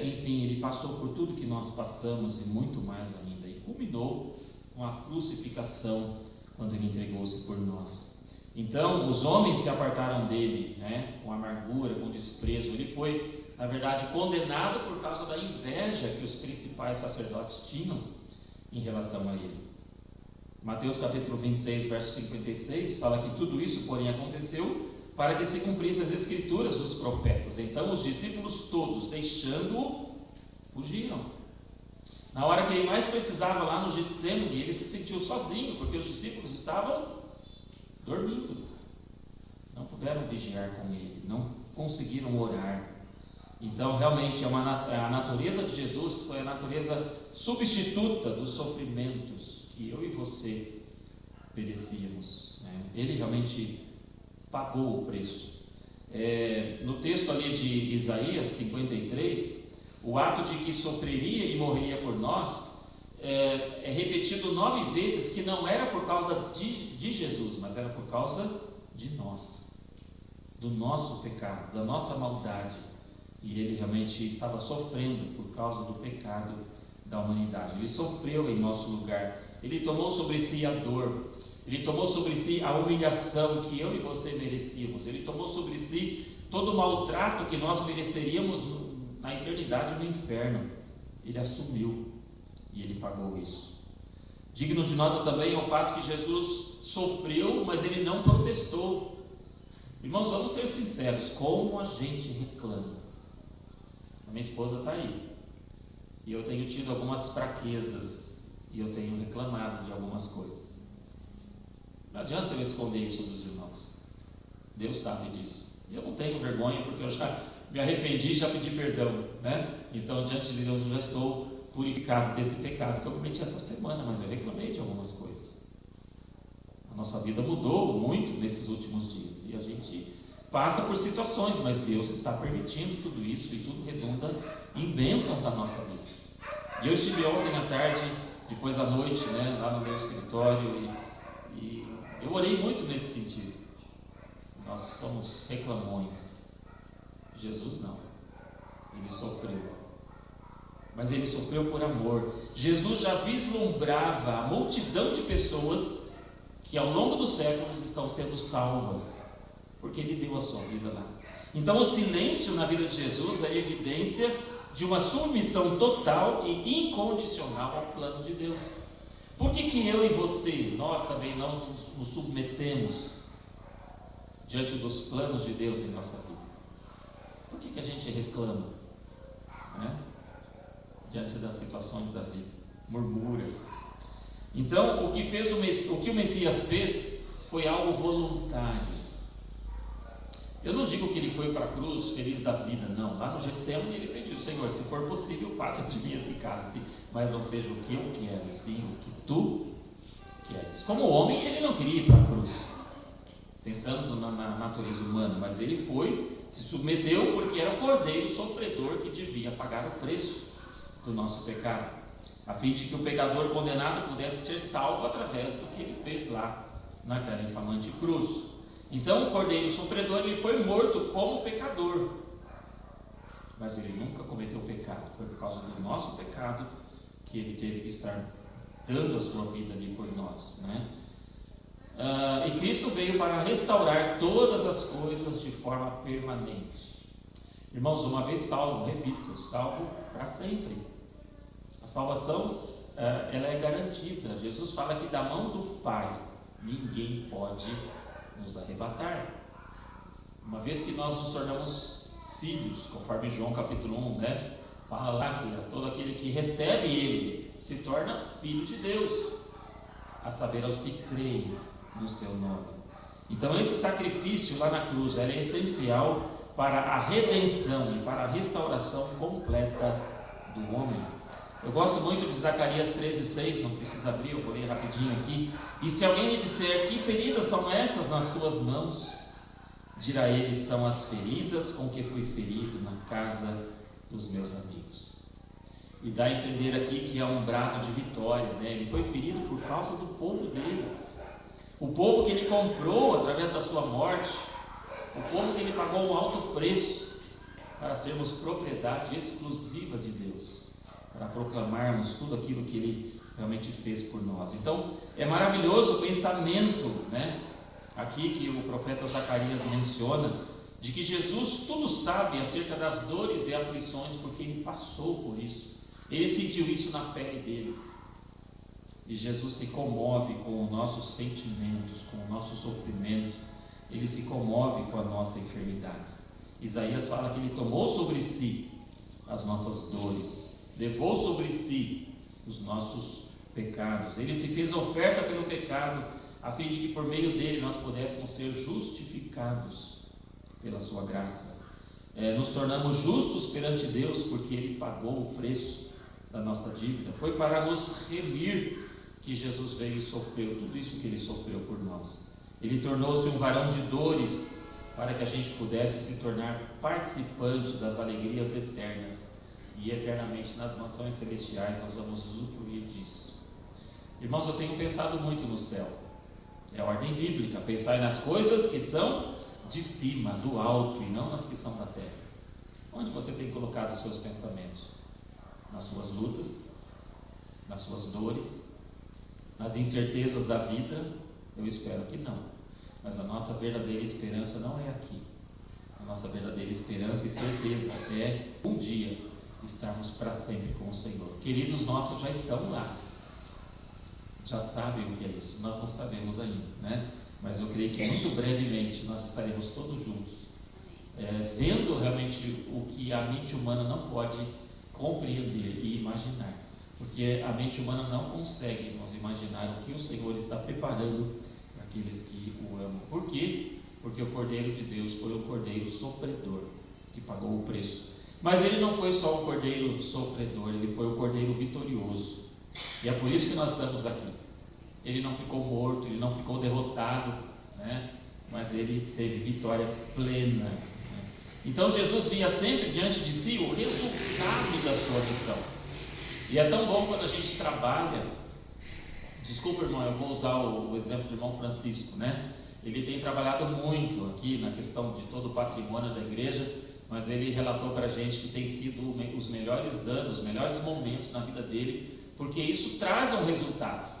Enfim, ele passou por tudo que nós passamos e muito mais ainda, e culminou com a crucificação, quando ele entregou-se por nós. Então, os homens se apartaram dele, né, com amargura, com desprezo. Ele foi, na verdade, condenado por causa da inveja que os principais sacerdotes tinham em relação a ele. Mateus capítulo 26, verso 56, fala que tudo isso, porém, aconteceu para que se cumprissem as escrituras dos profetas. Então os discípulos todos, deixando-o, fugiram. Na hora que ele mais precisava, lá no Getsemane, ele se sentiu sozinho, porque os discípulos estavam dormindo, não puderam vigiar com ele, não conseguiram orar. Então realmente a natureza de Jesus foi a natureza substituta dos sofrimentos que eu e você merecíamos, né? Ele realmente pagou o preço. No texto ali de Isaías 53, o ato de que sofreria e morreria por nós é repetido 9 vezes que não era por causa de Jesus, mas era por causa de nós, do nosso pecado, da nossa maldade. E ele realmente estava sofrendo por causa do pecado da humanidade. Ele sofreu em nosso lugar. Ele tomou sobre si a dor. Ele tomou sobre si a humilhação que eu e você merecíamos. Ele tomou sobre si todo o maltrato que nós mereceríamos na eternidade no inferno. Ele assumiu e ele pagou isso. Digno de nota também é o fato que Jesus sofreu, mas ele não protestou. Irmãos, vamos ser sinceros, como a gente reclama. A minha esposa está aí, e eu tenho tido algumas fraquezas, e eu tenho reclamado de algumas coisas. Não adianta eu esconder isso dos irmãos, Deus sabe disso. Eu não tenho vergonha, porque eu já me arrependi e já pedi perdão, né? Então, diante de Deus, eu já estou purificado desse pecado que eu cometi essa semana, mas eu reclamei de algumas coisas. A nossa vida mudou muito nesses últimos dias, e a gente passa por situações, mas Deus está permitindo tudo isso, e tudo redunda em bênçãos da nossa vida. E eu estive ontem à tarde, depois à noite, né, lá no meu escritório, e eu orei muito nesse sentido. Nós somos reclamões. Jesus não. Ele sofreu. Mas ele sofreu por amor. Jesus já vislumbrava a multidão de pessoas que ao longo dos séculos estão sendo salvas, porque ele deu a sua vida lá. Então o silêncio na vida de Jesus é evidência de uma submissão total e incondicional ao plano de Deus. Por que eu e você, nós também não nos submetemos diante dos planos de Deus em nossa vida? Por que a gente reclama, né? Diante das situações da vida, murmura? Então, o que o Messias fez foi algo voluntário. Eu não digo que ele foi para a cruz feliz da vida, não. Lá no Getsemane ele pediu: Senhor, se for possível, passa de mim esse cálice, mas não seja o que eu quero, sim o que tu queres. Como homem, ele não queria ir para a cruz, pensando na natureza humana, mas ele foi, se submeteu, porque era o cordeiro sofredor que devia pagar o preço do nosso pecado, a fim de que o pecador condenado pudesse ser salvo através do que ele fez lá naquela infamante cruz. Então o cordeiro sofredor, ele foi morto como pecador, mas ele nunca cometeu pecado. Foi por causa do nosso pecado que ele teve que estar dando a sua vida ali por nós, né? E Cristo veio para restaurar todas as coisas de forma permanente. Irmãos, uma vez salvo, repito, salvo para sempre. A salvação, ela é garantida. Jesus fala que da mão do Pai ninguém pode nos arrebatar. Uma vez que nós nos tornamos filhos, conforme João capítulo 1, né? Fala lá que todo aquele que recebe Ele se torna filho de Deus, a saber, aos que creem no seu nome. Então esse sacrifício lá na cruz é essencial para a redenção e para a restauração completa do homem. Eu gosto muito de Zacarias 13:6, não precisa abrir, eu vou ler rapidinho aqui. E se alguém lhe disser: que feridas são essas nas tuas mãos? Dirá ele: são as feridas com que fui ferido na casa dos meus amigos. E dá a entender aqui que é um brado de vitória, né? Ele foi ferido por causa do povo dele, o povo que ele comprou através da sua morte, o povo que ele pagou um alto preço para sermos propriedade exclusiva de Deus, para proclamarmos tudo aquilo que Ele realmente fez por nós. Então, é maravilhoso o pensamento, né? Aqui que o profeta Zacarias menciona, de que Jesus tudo sabe acerca das dores e aflições, porque Ele passou por isso. Ele sentiu isso na pele dele. E Jesus se comove com os nossos sentimentos, com o nosso sofrimento. Ele se comove com a nossa enfermidade. Isaías fala que Ele tomou sobre si as nossas dores, levou sobre si os nossos pecados. Ele se fez oferta pelo pecado, a fim de que por meio dele nós pudéssemos ser justificados pela sua graça. Nos tornamos justos perante Deus, porque Ele pagou o preço da nossa dívida. Foi para nos remir que Jesus veio e sofreu tudo isso que Ele sofreu por nós. Ele tornou-se um varão de dores, para que a gente pudesse se tornar participante das alegrias eternas e e eternamente nas mansões celestiais nós vamos usufruir disso. Irmãos, eu tenho pensado muito no céu. É a ordem bíblica, pensar nas coisas que são de cima, do alto, e não nas que são da terra. Onde você tem colocado os seus pensamentos? Nas suas lutas, nas suas dores, nas incertezas da vida? Eu espero que não. Mas a nossa verdadeira esperança não é aqui. A nossa verdadeira esperança e certeza é um dia estarmos para sempre com o Senhor. Queridos nossos já estão lá, já sabem o que é isso. Nós não sabemos ainda, né? Mas eu creio que muito brevemente nós estaremos todos juntos, vendo realmente o que a mente humana não pode compreender e imaginar, porque a mente humana não consegue nos imaginar o que o Senhor está preparando para aqueles que o amam. Por quê? Porque o Cordeiro de Deus foi o Cordeiro sofredor, que pagou o preço. Mas ele não foi só um Cordeiro sofredor, ele foi o Cordeiro vitorioso. E é por isso que nós estamos aqui. Ele não ficou morto, ele não ficou derrotado, né? Mas ele teve vitória plena, né? Então Jesus via sempre diante de si o resultado da sua missão. E é tão bom quando a gente trabalha. Desculpa, irmão, eu vou usar o exemplo do irmão Francisco, né? Ele tem trabalhado muito aqui na questão de todo o patrimônio da igreja, mas ele relatou para a gente que tem sido os melhores anos, os melhores momentos na vida dele, porque isso traz um resultado.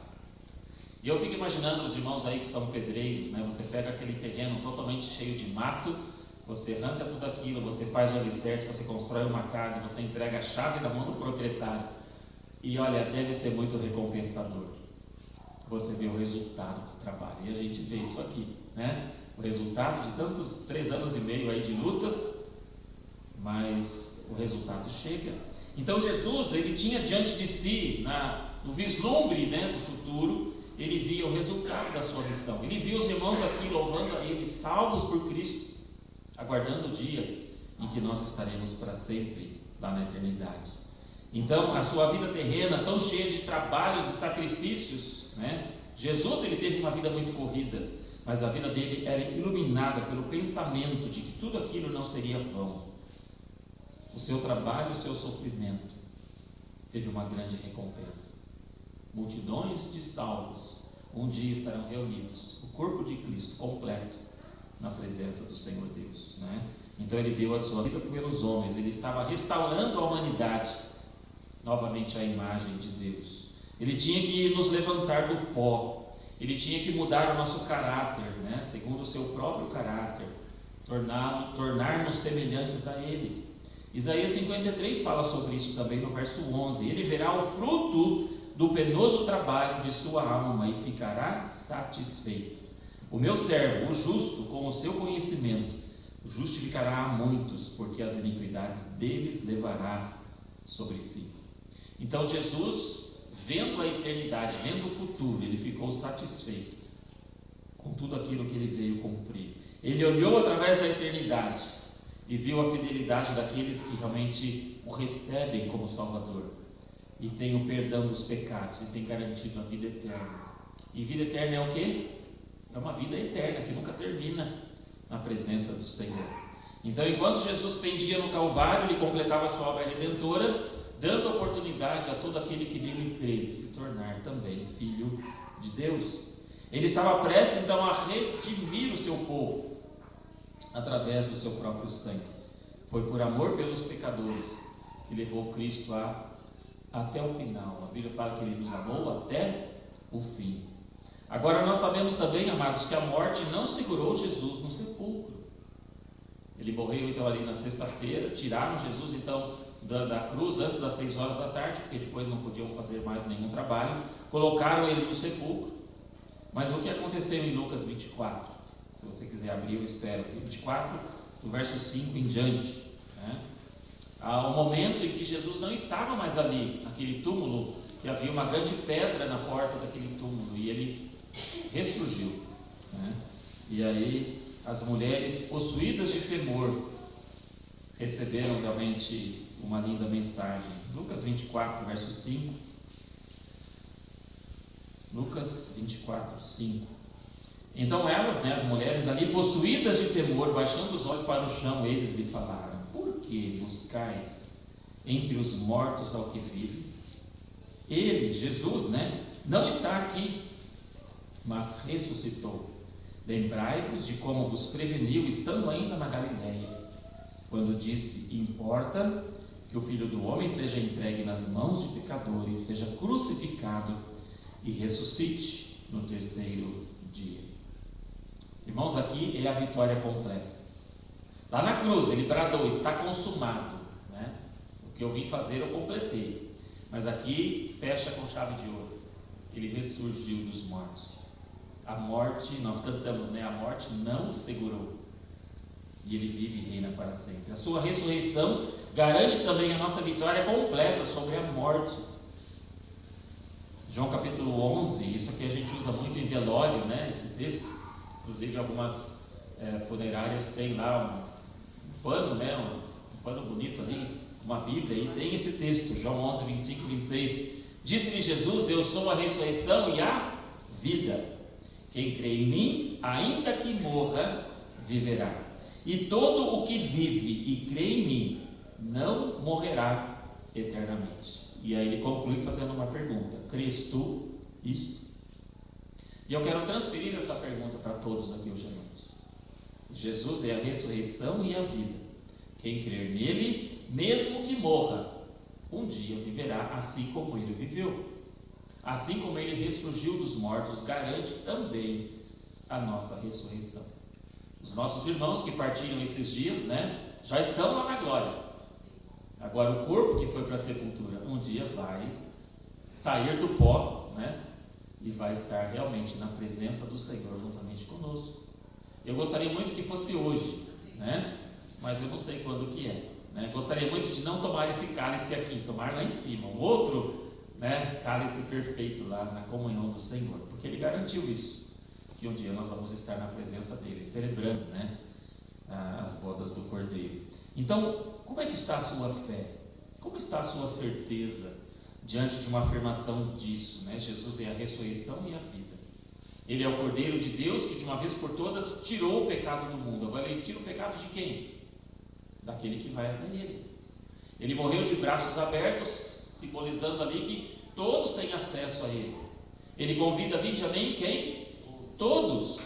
E eu fico imaginando os irmãos aí que são pedreiros, né? Você pega aquele terreno totalmente cheio de mato, você arranca tudo aquilo, você faz o alicerce, você constrói uma casa, você entrega a chave da mão do proprietário. E olha, deve ser muito recompensador você vê o resultado do trabalho. E a gente vê isso aqui, né? O resultado de tantos 3 anos e meio aí de lutas, mas o resultado chega. Então Jesus, ele tinha diante de si, no vislumbre, né, do futuro, ele via o resultado da sua missão. Ele via os irmãos aqui louvando a ele, salvos por Cristo, aguardando o dia em que nós estaremos para sempre lá na eternidade. Então a sua vida terrena, tão cheia de trabalhos e sacrifícios, né? Jesus, ele teve uma vida muito corrida, mas a vida dele era iluminada pelo pensamento de que tudo aquilo não seria vão. O seu trabalho, o seu sofrimento teve uma grande recompensa. Multidões de salvos um dia estarão reunidos, o corpo de Cristo completo, na presença do Senhor Deus, né? Então ele deu a sua vida pelos homens, ele estava restaurando a humanidade novamente à imagem de Deus. Ele tinha que nos levantar do pó, ele tinha que mudar o nosso caráter, né? Segundo o seu próprio caráter, tornar-nos semelhantes a ele. Isaías 53 fala sobre isso também no verso 11. Ele verá o fruto do penoso trabalho de sua alma e ficará satisfeito. O meu servo, o justo, com o seu conhecimento, justificará a muitos, porque as iniquidades deles levará sobre si. Então Jesus, vendo a eternidade, vendo o futuro, ele ficou satisfeito com tudo aquilo que ele veio cumprir. Ele olhou através da eternidade e viu a fidelidade daqueles que realmente o recebem como Salvador e tem o perdão dos pecados e tem garantido a vida eterna. E vida eterna é o quê? É uma vida eterna que nunca termina na presença do Senhor. Então, enquanto Jesus pendia no Calvário, ele completava a sua obra redentora, dando oportunidade a todo aquele que nele crê de se tornar também filho de Deus. Ele estava prestes então a redimir o seu povo através do seu próprio sangue. Foi por amor pelos pecadores que levou Cristo até o final. A Bíblia fala que ele nos amou até o fim. Agora nós sabemos também, amados, que a morte não segurou Jesus no sepulcro. Ele morreu então ali na sexta-feira, tiraram Jesus então da cruz antes das 6 horas da tarde, porque depois não podiam fazer mais nenhum trabalho, colocaram ele no sepulcro. Mas o que aconteceu em Lucas 24? Se você quiser abrir, eu espero. 24, do verso 5 em diante, né? Há um momento em que Jesus não estava mais ali, naquele túmulo, que havia uma grande pedra na porta daquele túmulo, e ele ressurgiu, né? E aí as mulheres possuídas de temor receberam realmente uma linda mensagem. Lucas 24, verso 5. Lucas 24, 5. Então elas, né, as mulheres ali, possuídas de temor, baixando os olhos para o chão, eles lhe falaram: por que buscais entre os mortos ao que vive. Ele, Jesus, não está aqui, mas ressuscitou. Lembrai-vos de como vos preveniu, estando ainda na Galiléia, quando disse: importa que o Filho do Homem seja entregue nas mãos de pecadores, seja crucificado e ressuscite no terceiro dia. Irmãos, aqui é a vitória completa. Lá na cruz ele bradou: está consumado, o que eu vim fazer eu completei. Mas aqui fecha com chave de ouro. Ele ressurgiu dos mortos. A morte, nós cantamos, a morte não o segurou. E ele vive e reina para sempre. A sua ressurreição garante também a nossa vitória completa sobre a morte. João capítulo 11, isso aqui a gente usa muito em velório, esse texto. Inclusive algumas funerárias têm lá um pano, um pano bonito ali, uma Bíblia, e tem esse texto, João 11, 25 e 26. Disse-lhe Jesus: eu sou a ressurreição e a vida. Quem crê em mim, ainda que morra, viverá. E todo o que vive e crê em mim, não morrerá eternamente. E aí ele conclui fazendo uma pergunta: crês tu isto? E eu quero transferir essa pergunta para todos aqui hoje à noite. Jesus é a ressurreição e a vida. Quem crer nele, mesmo que morra, um dia viverá, assim como ele viveu. Assim como ele ressurgiu dos mortos, garante também a nossa ressurreição. Os nossos irmãos que partiram esses dias, já estão lá na glória. Agora o corpo que foi para a sepultura, um dia vai sair do pó, e vai estar realmente na presença do Senhor juntamente conosco. Eu gostaria muito que fosse hoje, mas eu não sei quando que é. Gostaria muito de não tomar esse cálice aqui, tomar lá em cima, um outro cálice perfeito lá na comunhão do Senhor, porque Ele garantiu isso, que um dia nós vamos estar na presença dEle, celebrando as bodas do Cordeiro. Então, como é que está a sua fé? Como está a sua certeza diante de uma afirmação disso? Jesus é a ressurreição e a vida. Ele é o Cordeiro de Deus que de uma vez por todas tirou o pecado do mundo. Agora Ele tira o pecado de quem? Daquele que vai até Ele. Ele morreu de braços abertos, simbolizando ali que todos têm acesso a Ele. Ele convida: vinde a mim quem? Todos.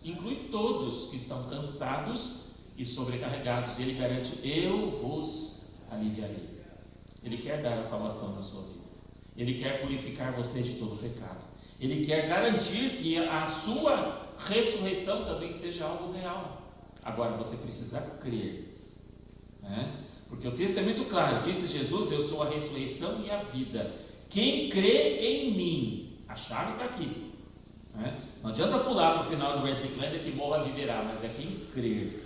Inclui todos que estão cansados e sobrecarregados. E Ele garante: eu vos aliviarei. Ele quer dar a salvação na sua vida. Ele quer purificar você de todo pecado. Ele quer garantir que a sua ressurreição também seja algo real. Agora você precisa crer, porque o texto é muito claro. Disse Jesus: eu sou a ressurreição e a vida. Quem crê em mim, a chave está aqui. Não adianta pular para o final do versículo: ainda que morra viverá, mas é quem crer.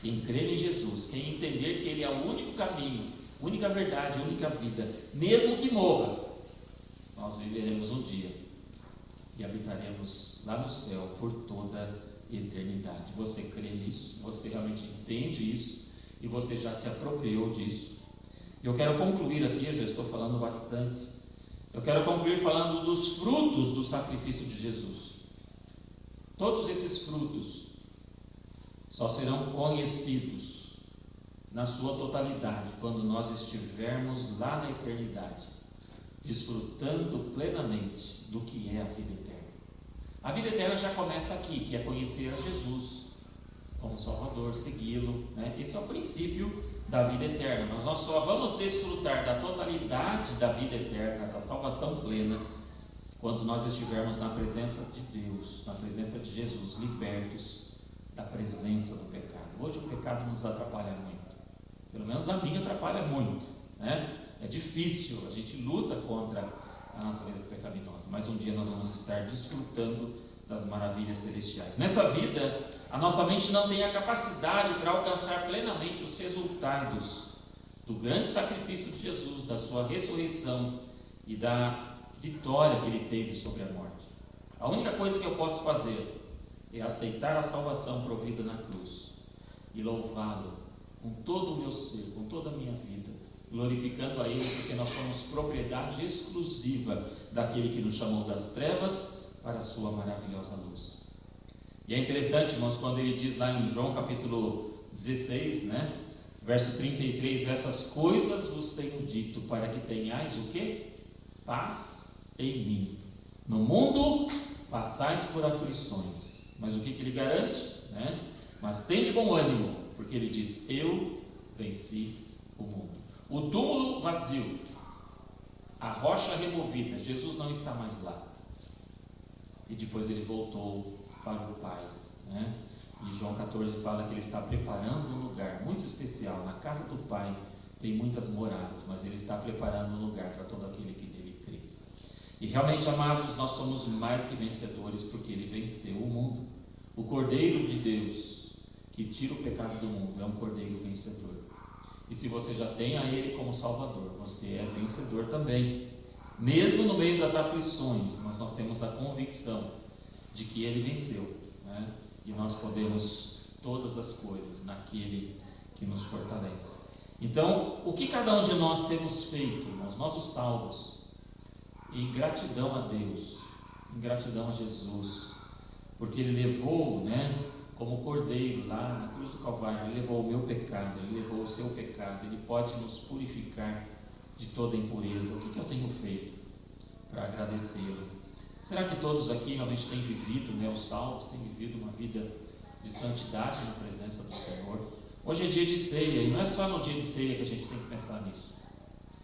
Quem crer em Jesus, quem entender que Ele é o único caminho, única verdade, única vida, mesmo que morra, nós viveremos um dia e habitaremos lá no céu por toda a eternidade. Você crê nisso? Você realmente entende isso? E você já se apropriou disso? Eu quero concluir aqui, eu já estou falando bastante. Eu quero concluir falando dos frutos do sacrifício de Jesus. Todos esses frutos só serão conhecidos na sua totalidade quando nós estivermos lá na eternidade, desfrutando plenamente do que é a vida eterna. A vida eterna já começa aqui, que é conhecer a Jesus como Salvador, segui-lo, Esse é o princípio da vida eterna, mas nós só vamos desfrutar da totalidade da vida eterna, da salvação plena, quando nós estivermos na presença de Deus, na presença de Jesus, libertos da presença do pecado. Hoje o pecado nos atrapalha muito, pelo menos a mim atrapalha muito, É difícil, a gente luta contra a natureza pecaminosa, mas um dia nós vamos estar desfrutando das maravilhas celestiais. Nessa vida, a nossa mente não tem a capacidade para alcançar plenamente os resultados do grande sacrifício de Jesus, da sua ressurreição e da vitória que Ele teve sobre a morte. A única coisa que eu posso fazer é aceitar a salvação provida na cruz e louvá-lo com todo o meu ser, com toda a minha vida, glorificando a Ele, porque nós somos propriedade exclusiva daquele que nos chamou das trevas para a sua maravilhosa luz. E é interessante, irmãos, quando ele diz lá em João capítulo 16, Verso 33, essas coisas vos tenho dito, para que tenhais o quê? Paz em mim. No mundo passais por aflições. Mas o que ele garante? Mas tende bom ânimo, porque ele diz, eu venci o mundo. O túmulo vazio, a rocha removida, Jesus não está mais lá. E depois ele voltou para o Pai. E João 14 fala que ele está preparando um lugar muito especial. Na casa do Pai tem muitas moradas, mas ele está preparando um lugar para todo aquele que nele crê. E realmente, amados, nós somos mais que vencedores, porque ele venceu o mundo. O Cordeiro de Deus, que tira o pecado do mundo, é um Cordeiro vencedor. E se você já tem a ele como Salvador, você é vencedor também. Mesmo no meio das aflições, mas nós temos a convicção de que ele venceu, e nós podemos todas as coisas naquele que nos fortalece. Então, o que cada um de nós temos feito, irmãos, nós os salvos, em gratidão a Deus, em gratidão a Jesus, porque ele levou, como cordeiro lá na cruz do Calvário, ele levou o meu pecado, ele levou o seu pecado, ele pode nos purificar de toda impureza. O que eu tenho feito para agradecê-lo? Será que todos aqui realmente têm vivido, os salvos têm vivido uma vida de santidade na presença do Senhor? Hoje é dia de ceia, e não é só no dia de ceia que a gente tem que pensar nisso,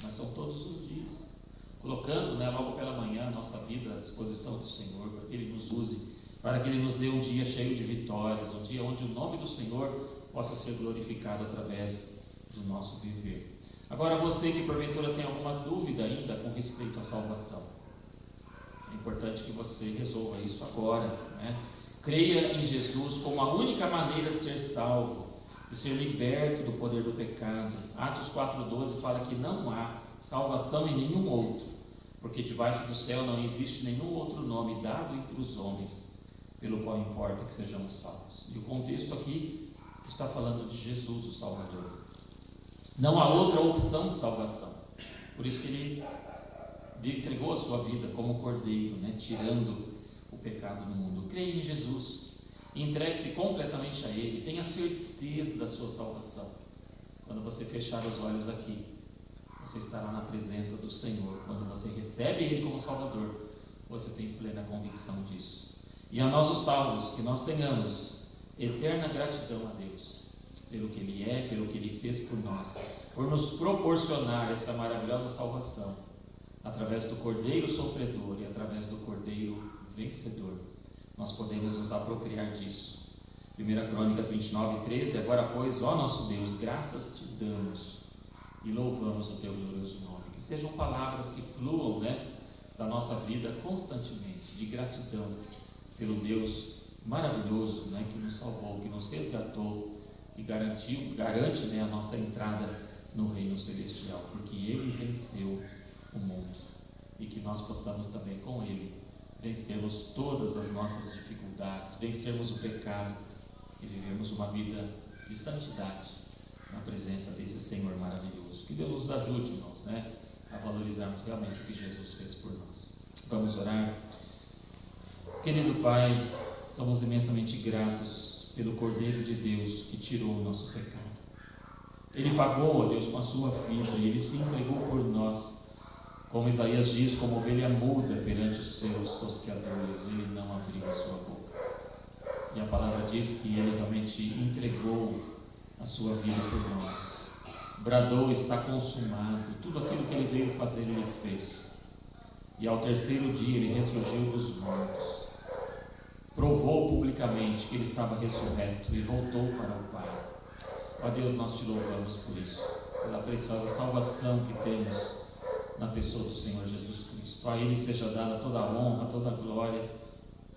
mas são todos os dias, colocando logo pela manhã a nossa vida à disposição do Senhor, para que Ele nos use, para que Ele nos dê um dia cheio de vitórias, um dia onde o nome do Senhor possa ser glorificado através do nosso viver. Agora, você que porventura tem alguma dúvida ainda com respeito à salvação, é importante que você resolva isso agora, Creia em Jesus como a única maneira de ser salvo, de ser liberto do poder do pecado. Atos 4,12 fala que não há salvação em nenhum outro, porque debaixo do céu não existe nenhum outro nome dado entre os homens, pelo qual importa que sejamos salvos. E o contexto aqui está falando de Jesus, o Salvador. Não há outra opção de salvação. Por isso que ele entregou a sua vida como cordeiro, tirando o pecado do mundo. Creia em Jesus, entregue-se completamente a Ele, tenha certeza da sua salvação. Quando você fechar os olhos aqui, você estará na presença do Senhor. Quando você recebe Ele como Salvador, você tem plena convicção disso. E a nós os salvos, que nós tenhamos eterna gratidão a Deus, pelo que Ele é, pelo que Ele fez por nós, por nos proporcionar essa maravilhosa salvação, através do Cordeiro sofredor e através do Cordeiro vencedor. Nós podemos nos apropriar disso. 1 Crônicas 29:13, agora pois, ó nosso Deus, graças te damos e louvamos o teu glorioso nome. Que sejam palavras que fluam, da nossa vida constantemente, de gratidão pelo Deus maravilhoso, que nos salvou, que nos resgatou, que garante a nossa entrada no reino celestial, porque Ele venceu o mundo, e que nós possamos também com Ele vencermos todas as nossas dificuldades, vencermos o pecado e vivermos uma vida de santidade na presença desse Senhor maravilhoso. Que Deus nos ajude, irmãos, a valorizarmos realmente o que Jesus fez por nós. Vamos orar. Querido Pai, somos imensamente gratos pelo Cordeiro de Deus que tirou o nosso pecado. Ele pagou, ó Deus, com a sua vida, e Ele se entregou por nós. Como Isaías diz, como ovelha muda perante os seus tosqueadores, Ele não abriu a sua boca. E a palavra diz que Ele realmente entregou a sua vida por nós. Bradou, está consumado. Tudo aquilo que Ele veio fazer, Ele fez. E ao terceiro dia Ele ressurgiu dos mortos. Provou publicamente que Ele estava ressurreto e voltou para o Pai. Ó Deus, nós te louvamos por isso, pela preciosa salvação que temos na pessoa do Senhor Jesus Cristo. A Ele seja dada toda a honra, toda a glória,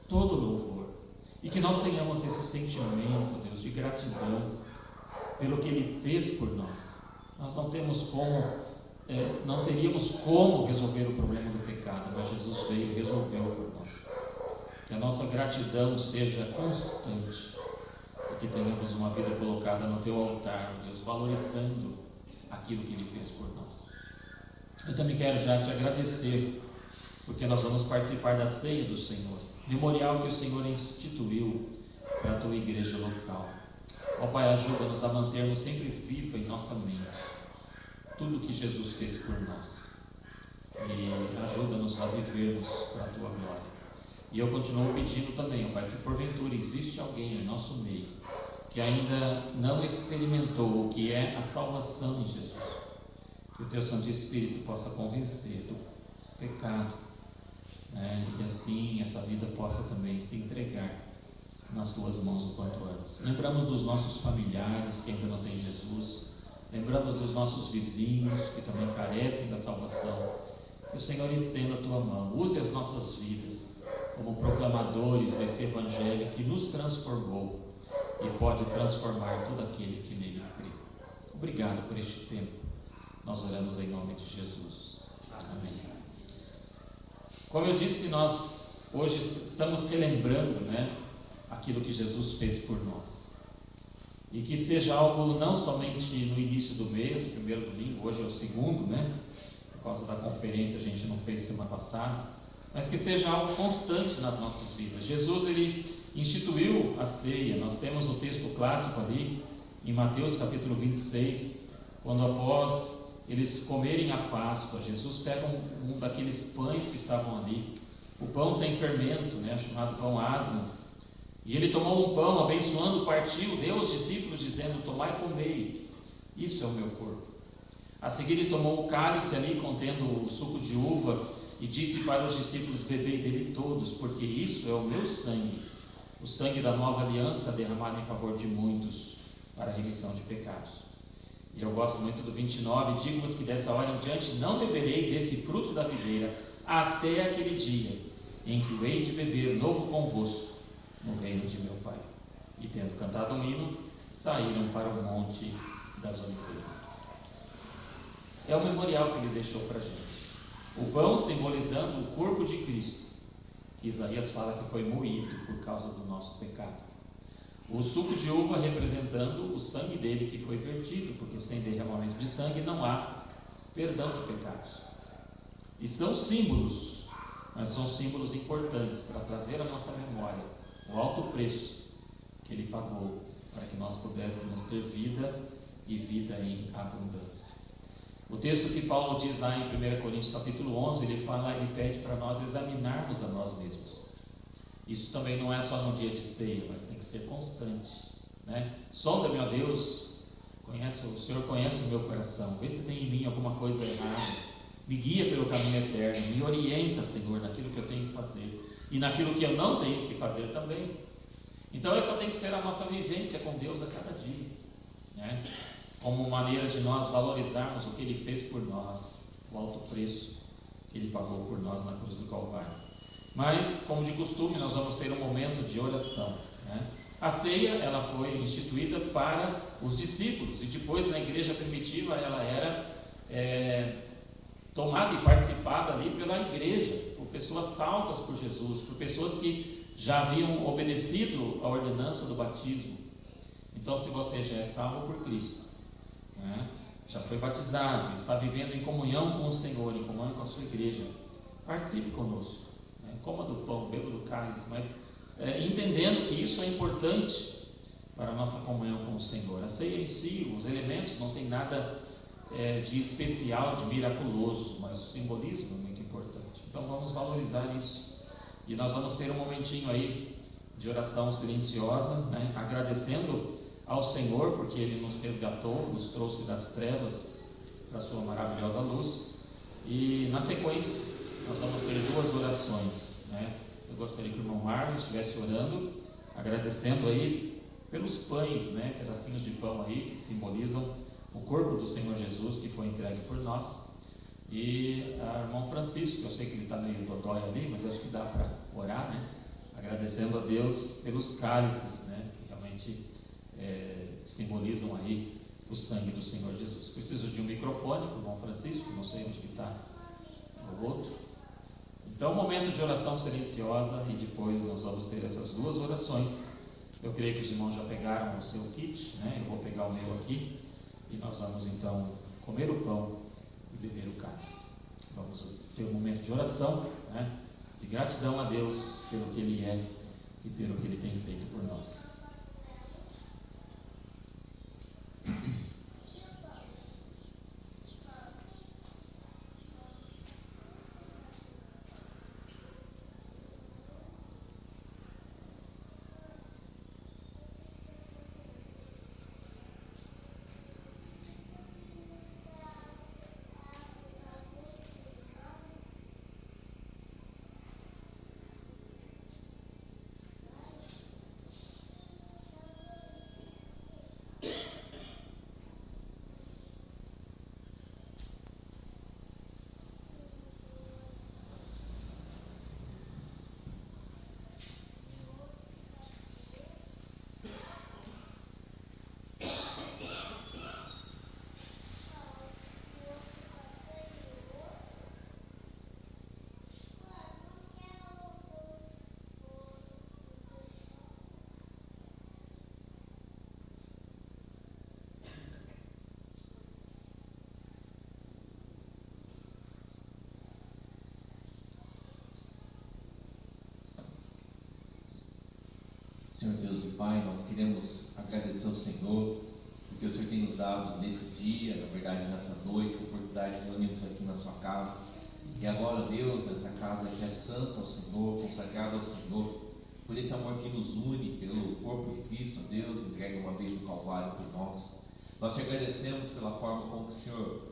todo o louvor. E que nós tenhamos esse sentimento, Deus, de gratidão pelo que Ele fez por nós. Nós não teríamos como resolver o problema do pecado, mas Jesus veio e resolveu por nós. Que a nossa gratidão seja constante, e que tenhamos uma vida colocada no Teu altar, Deus, valorizando aquilo que Ele fez por nós. Eu também quero já te agradecer, porque nós vamos participar da ceia do Senhor, memorial que o Senhor instituiu para a tua igreja local. Ó Pai, ajuda-nos a mantermos sempre viva em nossa mente tudo que Jesus fez por nós. E ajuda-nos a vivermos para a Tua glória. E eu continuo pedindo também, ó Pai, se porventura existe alguém em nosso meio que ainda não experimentou o que é a salvação em Jesus, que o Teu Santo Espírito possa convencer do pecado, né? E assim essa vida possa também se entregar nas Tuas mãos o quanto antes. Lembramos dos nossos familiares que ainda não têm Jesus, lembramos dos nossos vizinhos que também carecem da salvação. Que o Senhor estenda a Tua mão, use as nossas vidas como proclamadores desse Evangelho que nos transformou e pode transformar todo aquele que nele crê. Obrigado por este tempo. Nós oramos em nome de Jesus. Amém. Como eu disse, nós hoje estamos relembrando, né, aquilo que Jesus fez por nós. E que seja algo não somente no início do mês, primeiro domingo, hoje é o segundo, né? Por causa da conferência a gente não fez semana passada, mas que seja algo constante nas nossas vidas. Jesus, ele instituiu a ceia. Nós temos o texto clássico ali em Mateus capítulo 26, quando após eles comerem a Páscoa, Jesus pega um daqueles pães que estavam ali, o pão sem fermento, né, chamado pão asmo, e ele tomou um pão, abençoando, partiu, deu aos discípulos, dizendo: tomai e comei, isso é o meu corpo. A seguir ele tomou o cálice ali contendo o suco de uva e disse para os discípulos: bebei dele todos, porque isso é o meu sangue, o sangue da nova aliança derramado em favor de muitos para a remissão de pecados. E eu gosto muito do 29: digo-vos que dessa hora em diante não beberei desse fruto da videira até aquele dia em que o hei de beber novo convosco no reino de meu Pai. E tendo cantado um hino, saíram para o monte das oliveiras. É o memorial que ele deixou para a gente. O pão simbolizando o corpo de Cristo, que Isaías fala que foi moído por causa do nosso pecado. O suco de uva representando o sangue dele que foi vertido, porque sem derramamento de sangue não há perdão de pecados. E são símbolos, mas são símbolos importantes para trazer à nossa memória o alto preço que ele pagou para que nós pudéssemos ter vida e vida em abundância. O texto que Paulo diz lá em 1 Coríntios capítulo 11, ele pede para nós examinarmos a nós mesmos. Isso também não é só no dia de ceia, mas tem que ser constante, né? Sonda-me, ó Deus, o Senhor conhece o meu coração, vê se tem em mim alguma coisa errada, me guia pelo caminho eterno, me orienta, Senhor, naquilo que eu tenho que fazer e naquilo que eu não tenho que fazer também. Então essa tem que ser a nossa vivência com Deus a cada dia, né? Como maneira de nós valorizarmos o que Ele fez por nós, o alto preço que Ele pagou por nós na cruz do Calvário. Mas, como de costume, nós vamos ter um momento de oração, né? A ceia, ela foi instituída para os discípulos, e depois na igreja primitiva ela era tomada e participada ali pela igreja, por pessoas salvas por Jesus, por pessoas que já haviam obedecido a ordenança do batismo. Então, se você já é salvo por Cristo, né, já foi batizado, está vivendo em comunhão com o Senhor, em comunhão com a sua igreja, participe conosco, né, coma do pão, beba do cálice, mas entendendo que isso é importante para a nossa comunhão com o Senhor. A ceia em si, os elementos, não tem nada de especial, de miraculoso, mas o simbolismo é muito importante. Então vamos valorizar isso. E nós vamos ter um momentinho aí de oração silenciosa, né, agradecendo ao Senhor, porque Ele nos resgatou, nos trouxe das trevas para a sua maravilhosa luz. E na sequência nós vamos ter duas orações, né? Eu gostaria que o irmão Marlon estivesse orando, agradecendo aí pelos pães, né, pedacinhos de pão aí que simbolizam o corpo do Senhor Jesus que foi entregue por nós. E o irmão Francisco, eu sei que ele está meio dodói ali, mas acho que dá para orar, né? Agradecendo a Deus pelos cálices, né, que realmente simbolizam aí o sangue do Senhor Jesus. Preciso de um microfone para o irmão Francisco, não sei onde que está o outro. Então, momento de oração silenciosa, e depois nós vamos ter essas duas orações. Eu creio que os irmãos já pegaram o seu kit, né? Eu vou pegar o meu aqui, e nós vamos então comer o pão e beber o cálice. Vamos ter um momento de oração, né, de gratidão a Deus pelo que Ele é e pelo que Ele tem feito por nós. Senhor Deus e Pai, nós queremos agradecer ao Senhor, porque o Senhor tem nos dado nesse dia, na verdade nessa noite, a oportunidade de reunirmos aqui na sua casa. E agora, Deus, nessa casa que é santa ao Senhor, consagrada ao Senhor, por esse amor que nos une pelo corpo de Cristo, Deus, entrega uma vez no Calvário por nós. Nós te agradecemos pela forma como o Senhor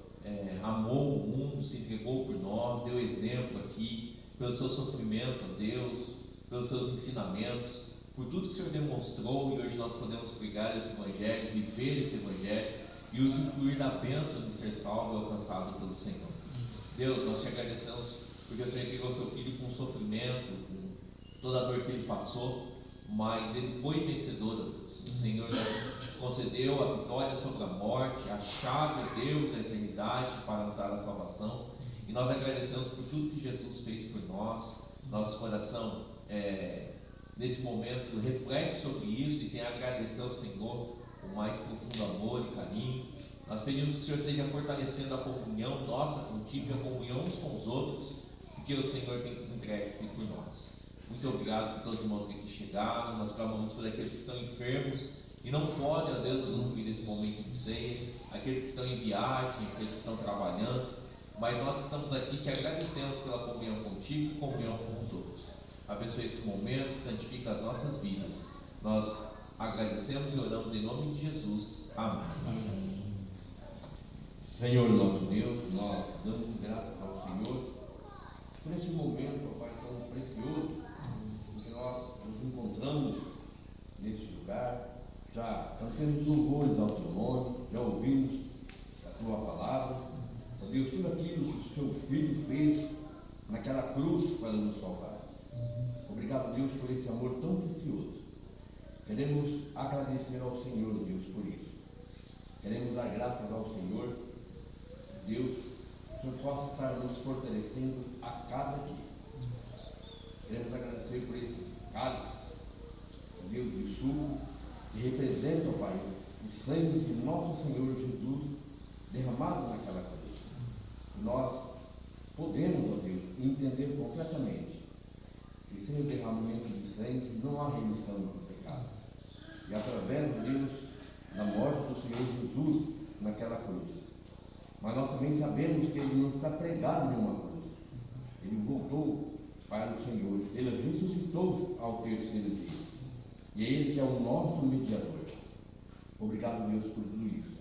amou o mundo, se entregou por nós, deu exemplo aqui, pelo seu sofrimento, Deus, pelos seus ensinamentos, por tudo que o Senhor demonstrou, e hoje nós podemos pregar esse Evangelho, viver esse Evangelho e usufruir da bênção de ser salvo e alcançado pelo Senhor. Deus, nós te agradecemos porque o Senhor entregou seu Filho com sofrimento, com toda a dor que ele passou, mas ele foi vencedor, Deus. O Senhor concedeu a vitória sobre a morte, a chave, Deus, da eternidade para nos dar a salvação. E nós agradecemos por tudo que Jesus fez por nós. Nosso coração, nesse momento, reflete sobre isso e tem a agradecer ao Senhor o mais profundo amor e carinho. Nós pedimos que o Senhor esteja fortalecendo a comunhão nossa contigo e a comunhão uns com os outros, porque o Senhor tem entregue-se por nós. Muito obrigado por todos os irmãos que aqui chegaram. Nós clamamos por aqueles que estão enfermos e não podem, ó Deus, usufruir desse momento de ceia, aqueles que estão em viagem, aqueles que estão trabalhando, mas nós que estamos aqui te agradecemos pela comunhão contigo e comunhão com os outros. Abençoe esse momento, santifica as nossas vidas. Nós agradecemos e oramos em nome de Jesus. Amém. Amém. Senhor nosso Deus, nós damos graças ao Senhor por esse momento, ó Pai, tão precioso, em que nós nos encontramos nesse lugar, já cantamos louvores ao Teu nome, já ouvimos a Tua palavra, ó Deus, tudo aquilo que o Seu Filho fez naquela cruz para nos salvar. Obrigado, Deus, por esse amor tão precioso. Queremos agradecer ao Senhor, Deus, por isso. Queremos dar graças ao Senhor, Deus, que o Senhor possa estar nos fortalecendo a cada dia. Queremos agradecer por esse cálice, Deus, de suco, que representa, ó Pai, o sangue de nosso Senhor Jesus derramado naquela cruz. Nós podemos, ó Deus, entender completamente que sem o derramamento de sangue não há remissão do pecado. E através de Deus, da morte do Senhor Jesus naquela cruz. Mas nós também sabemos que Ele não está pregado em uma cruz. Ele voltou para o Senhor. Ele ressuscitou ao terceiro dia. E é Ele que é o nosso mediador. Obrigado, Deus, por tudo isso.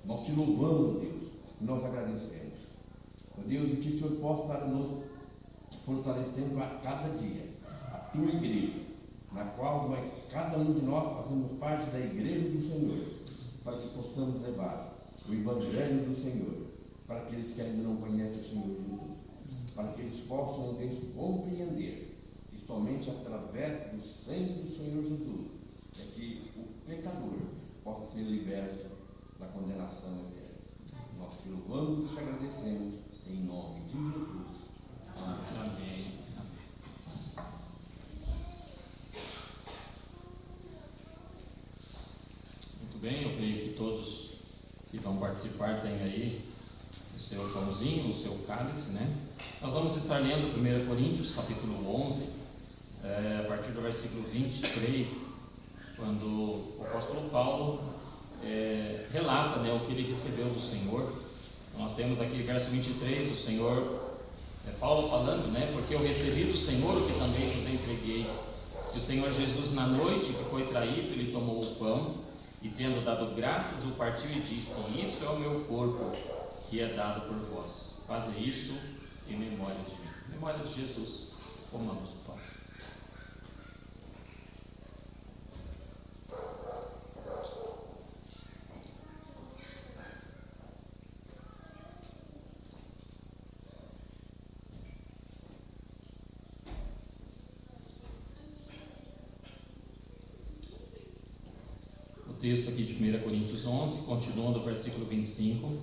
Nós te louvamos, Deus, e nós agradecemos. Deus, e que o Senhor possa estar nos fortalecendo a cada dia, a tua igreja, na qual cada um de nós fazemos parte da igreja do Senhor, para que possamos levar o Evangelho do Senhor para aqueles que ainda não conhecem o Senhor Jesus, para que eles possam compreender que somente através do sangue do Senhor Jesus é que o pecador possa ser liberto da condenação eterna. Nós te louvamos e te agradecemos em nome de Jesus. Amém. Amém. Muito bem, eu creio que todos que vão participar têm aí o seu pãozinho, o seu cálice, né? Nós vamos estar lendo 1 Coríntios, capítulo 11, a partir do versículo 23, quando o apóstolo Paulo relata, né, o que ele recebeu do Senhor. Nós temos aqui o verso 23, o Senhor, Paulo falando, né, porque eu recebi do Senhor o que também vos entreguei, que o Senhor Jesus, na noite que foi traído, ele tomou o pão, e tendo dado graças, o partiu e disse: isso é o meu corpo, que é dado por vós. Faze isso em memória de mim. Em memória de Jesus, comamos o pão. O texto aqui de 1 Coríntios 11, continuando o versículo 25.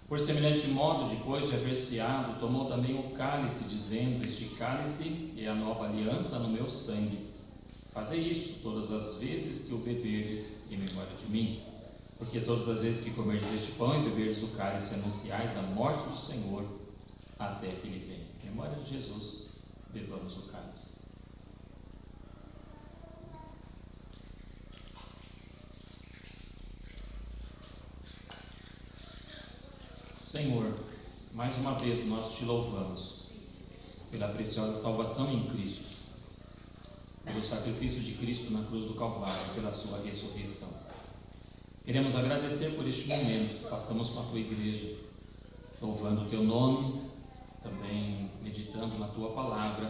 Por semelhante modo, depois de haver ceado, tomou também o cálice, dizendo: este cálice é a nova aliança no meu sangue. Fazei isso todas as vezes que o beberdes em memória de mim. Porque todas as vezes que comerdes este pão e beberdes o cálice, anunciais a morte do Senhor até que Ele venha. Em memória de Jesus, bebamos o cálice. Senhor, mais uma vez nós te louvamos pela preciosa salvação em Cristo, pelo sacrifício de Cristo na cruz do Calvário, pela sua ressurreição. Queremos agradecer por este momento que passamos com a tua igreja, louvando o teu nome, também meditando na tua palavra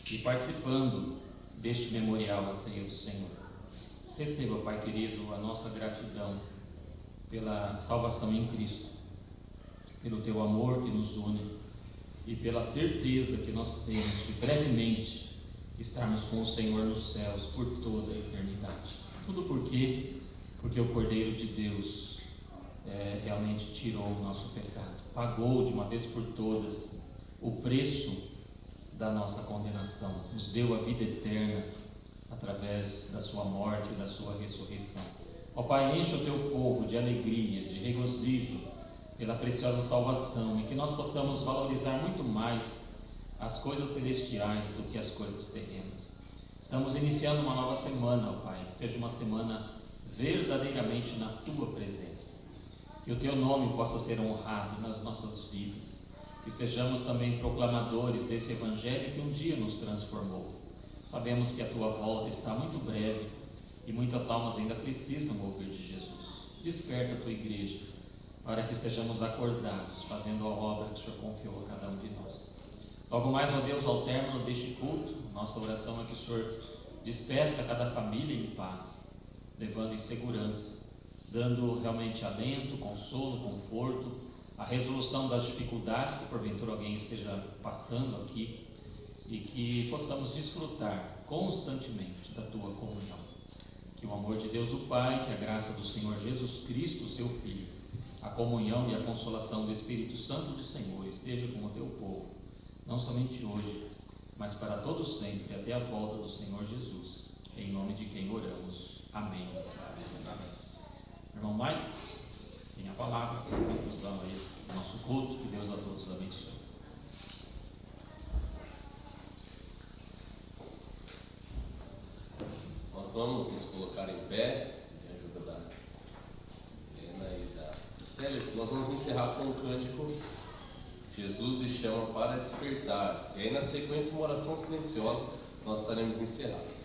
e participando deste memorial à ceia do Senhor. Receba, Pai querido, a nossa gratidão pela salvação em Cristo, pelo teu amor que nos une e pela certeza que nós temos de brevemente estarmos com o Senhor nos céus por toda a eternidade. Tudo porque o Cordeiro de Deus realmente tirou o nosso pecado, pagou de uma vez por todas o preço da nossa condenação, nos deu a vida eterna através da sua morte e da sua ressurreição. Ó Pai, enche o teu povo de alegria, de regozijo pela preciosa salvação, e que nós possamos valorizar muito mais as coisas celestiais do que as coisas terrenas. Estamos iniciando uma nova semana, ó Pai, que seja uma semana verdadeiramente na tua presença, que o teu nome possa ser honrado nas nossas vidas, que sejamos também proclamadores desse evangelho que um dia nos transformou. Sabemos que a tua volta está muito breve e muitas almas ainda precisam ouvir de Jesus. Desperta a tua igreja para que estejamos acordados, fazendo a obra que o Senhor confiou a cada um de nós. Logo mais, ó Deus, ao término deste culto, nossa oração é que o Senhor despeça cada família em paz, levando em segurança, dando realmente alento, consolo, conforto, a resolução das dificuldades que porventura alguém esteja passando aqui, e que possamos desfrutar constantemente da tua comunhão. Que o amor de Deus o Pai, que a graça do Senhor Jesus Cristo, seu Filho, a comunhão e a consolação do Espírito Santo do Senhor esteja com o teu povo, não somente hoje, mas para todos sempre, até a volta do Senhor Jesus, em nome de quem oramos. Amém. Amém. Irmão Mike, tem a palavra para a conclusão aí do nosso culto. Que Deus a todos abençoe. Nós vamos nos colocar em pé, de ajuda da Helena e da Célia. Nós vamos encerrar com um cântico, Jesus lhe chama para despertar. E aí, na sequência, uma oração silenciosa, nós estaremos encerrados.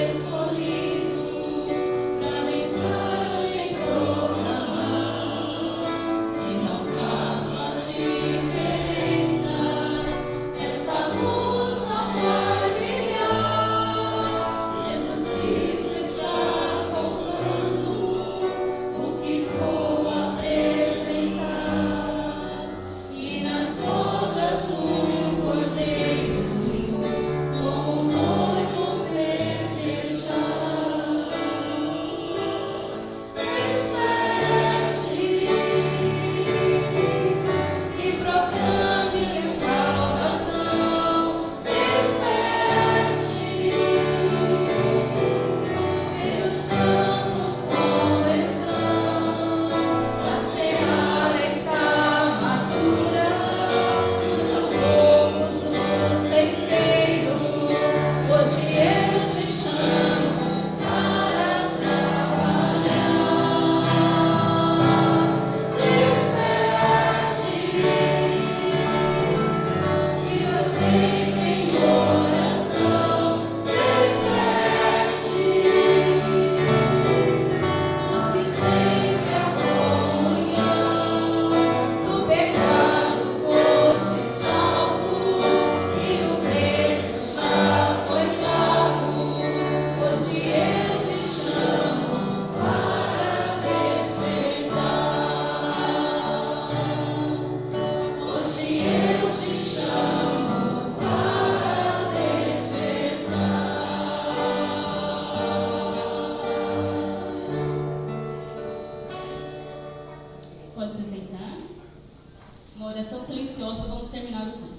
Escolhido pra mensagem silenciosa, vamos terminar o culto.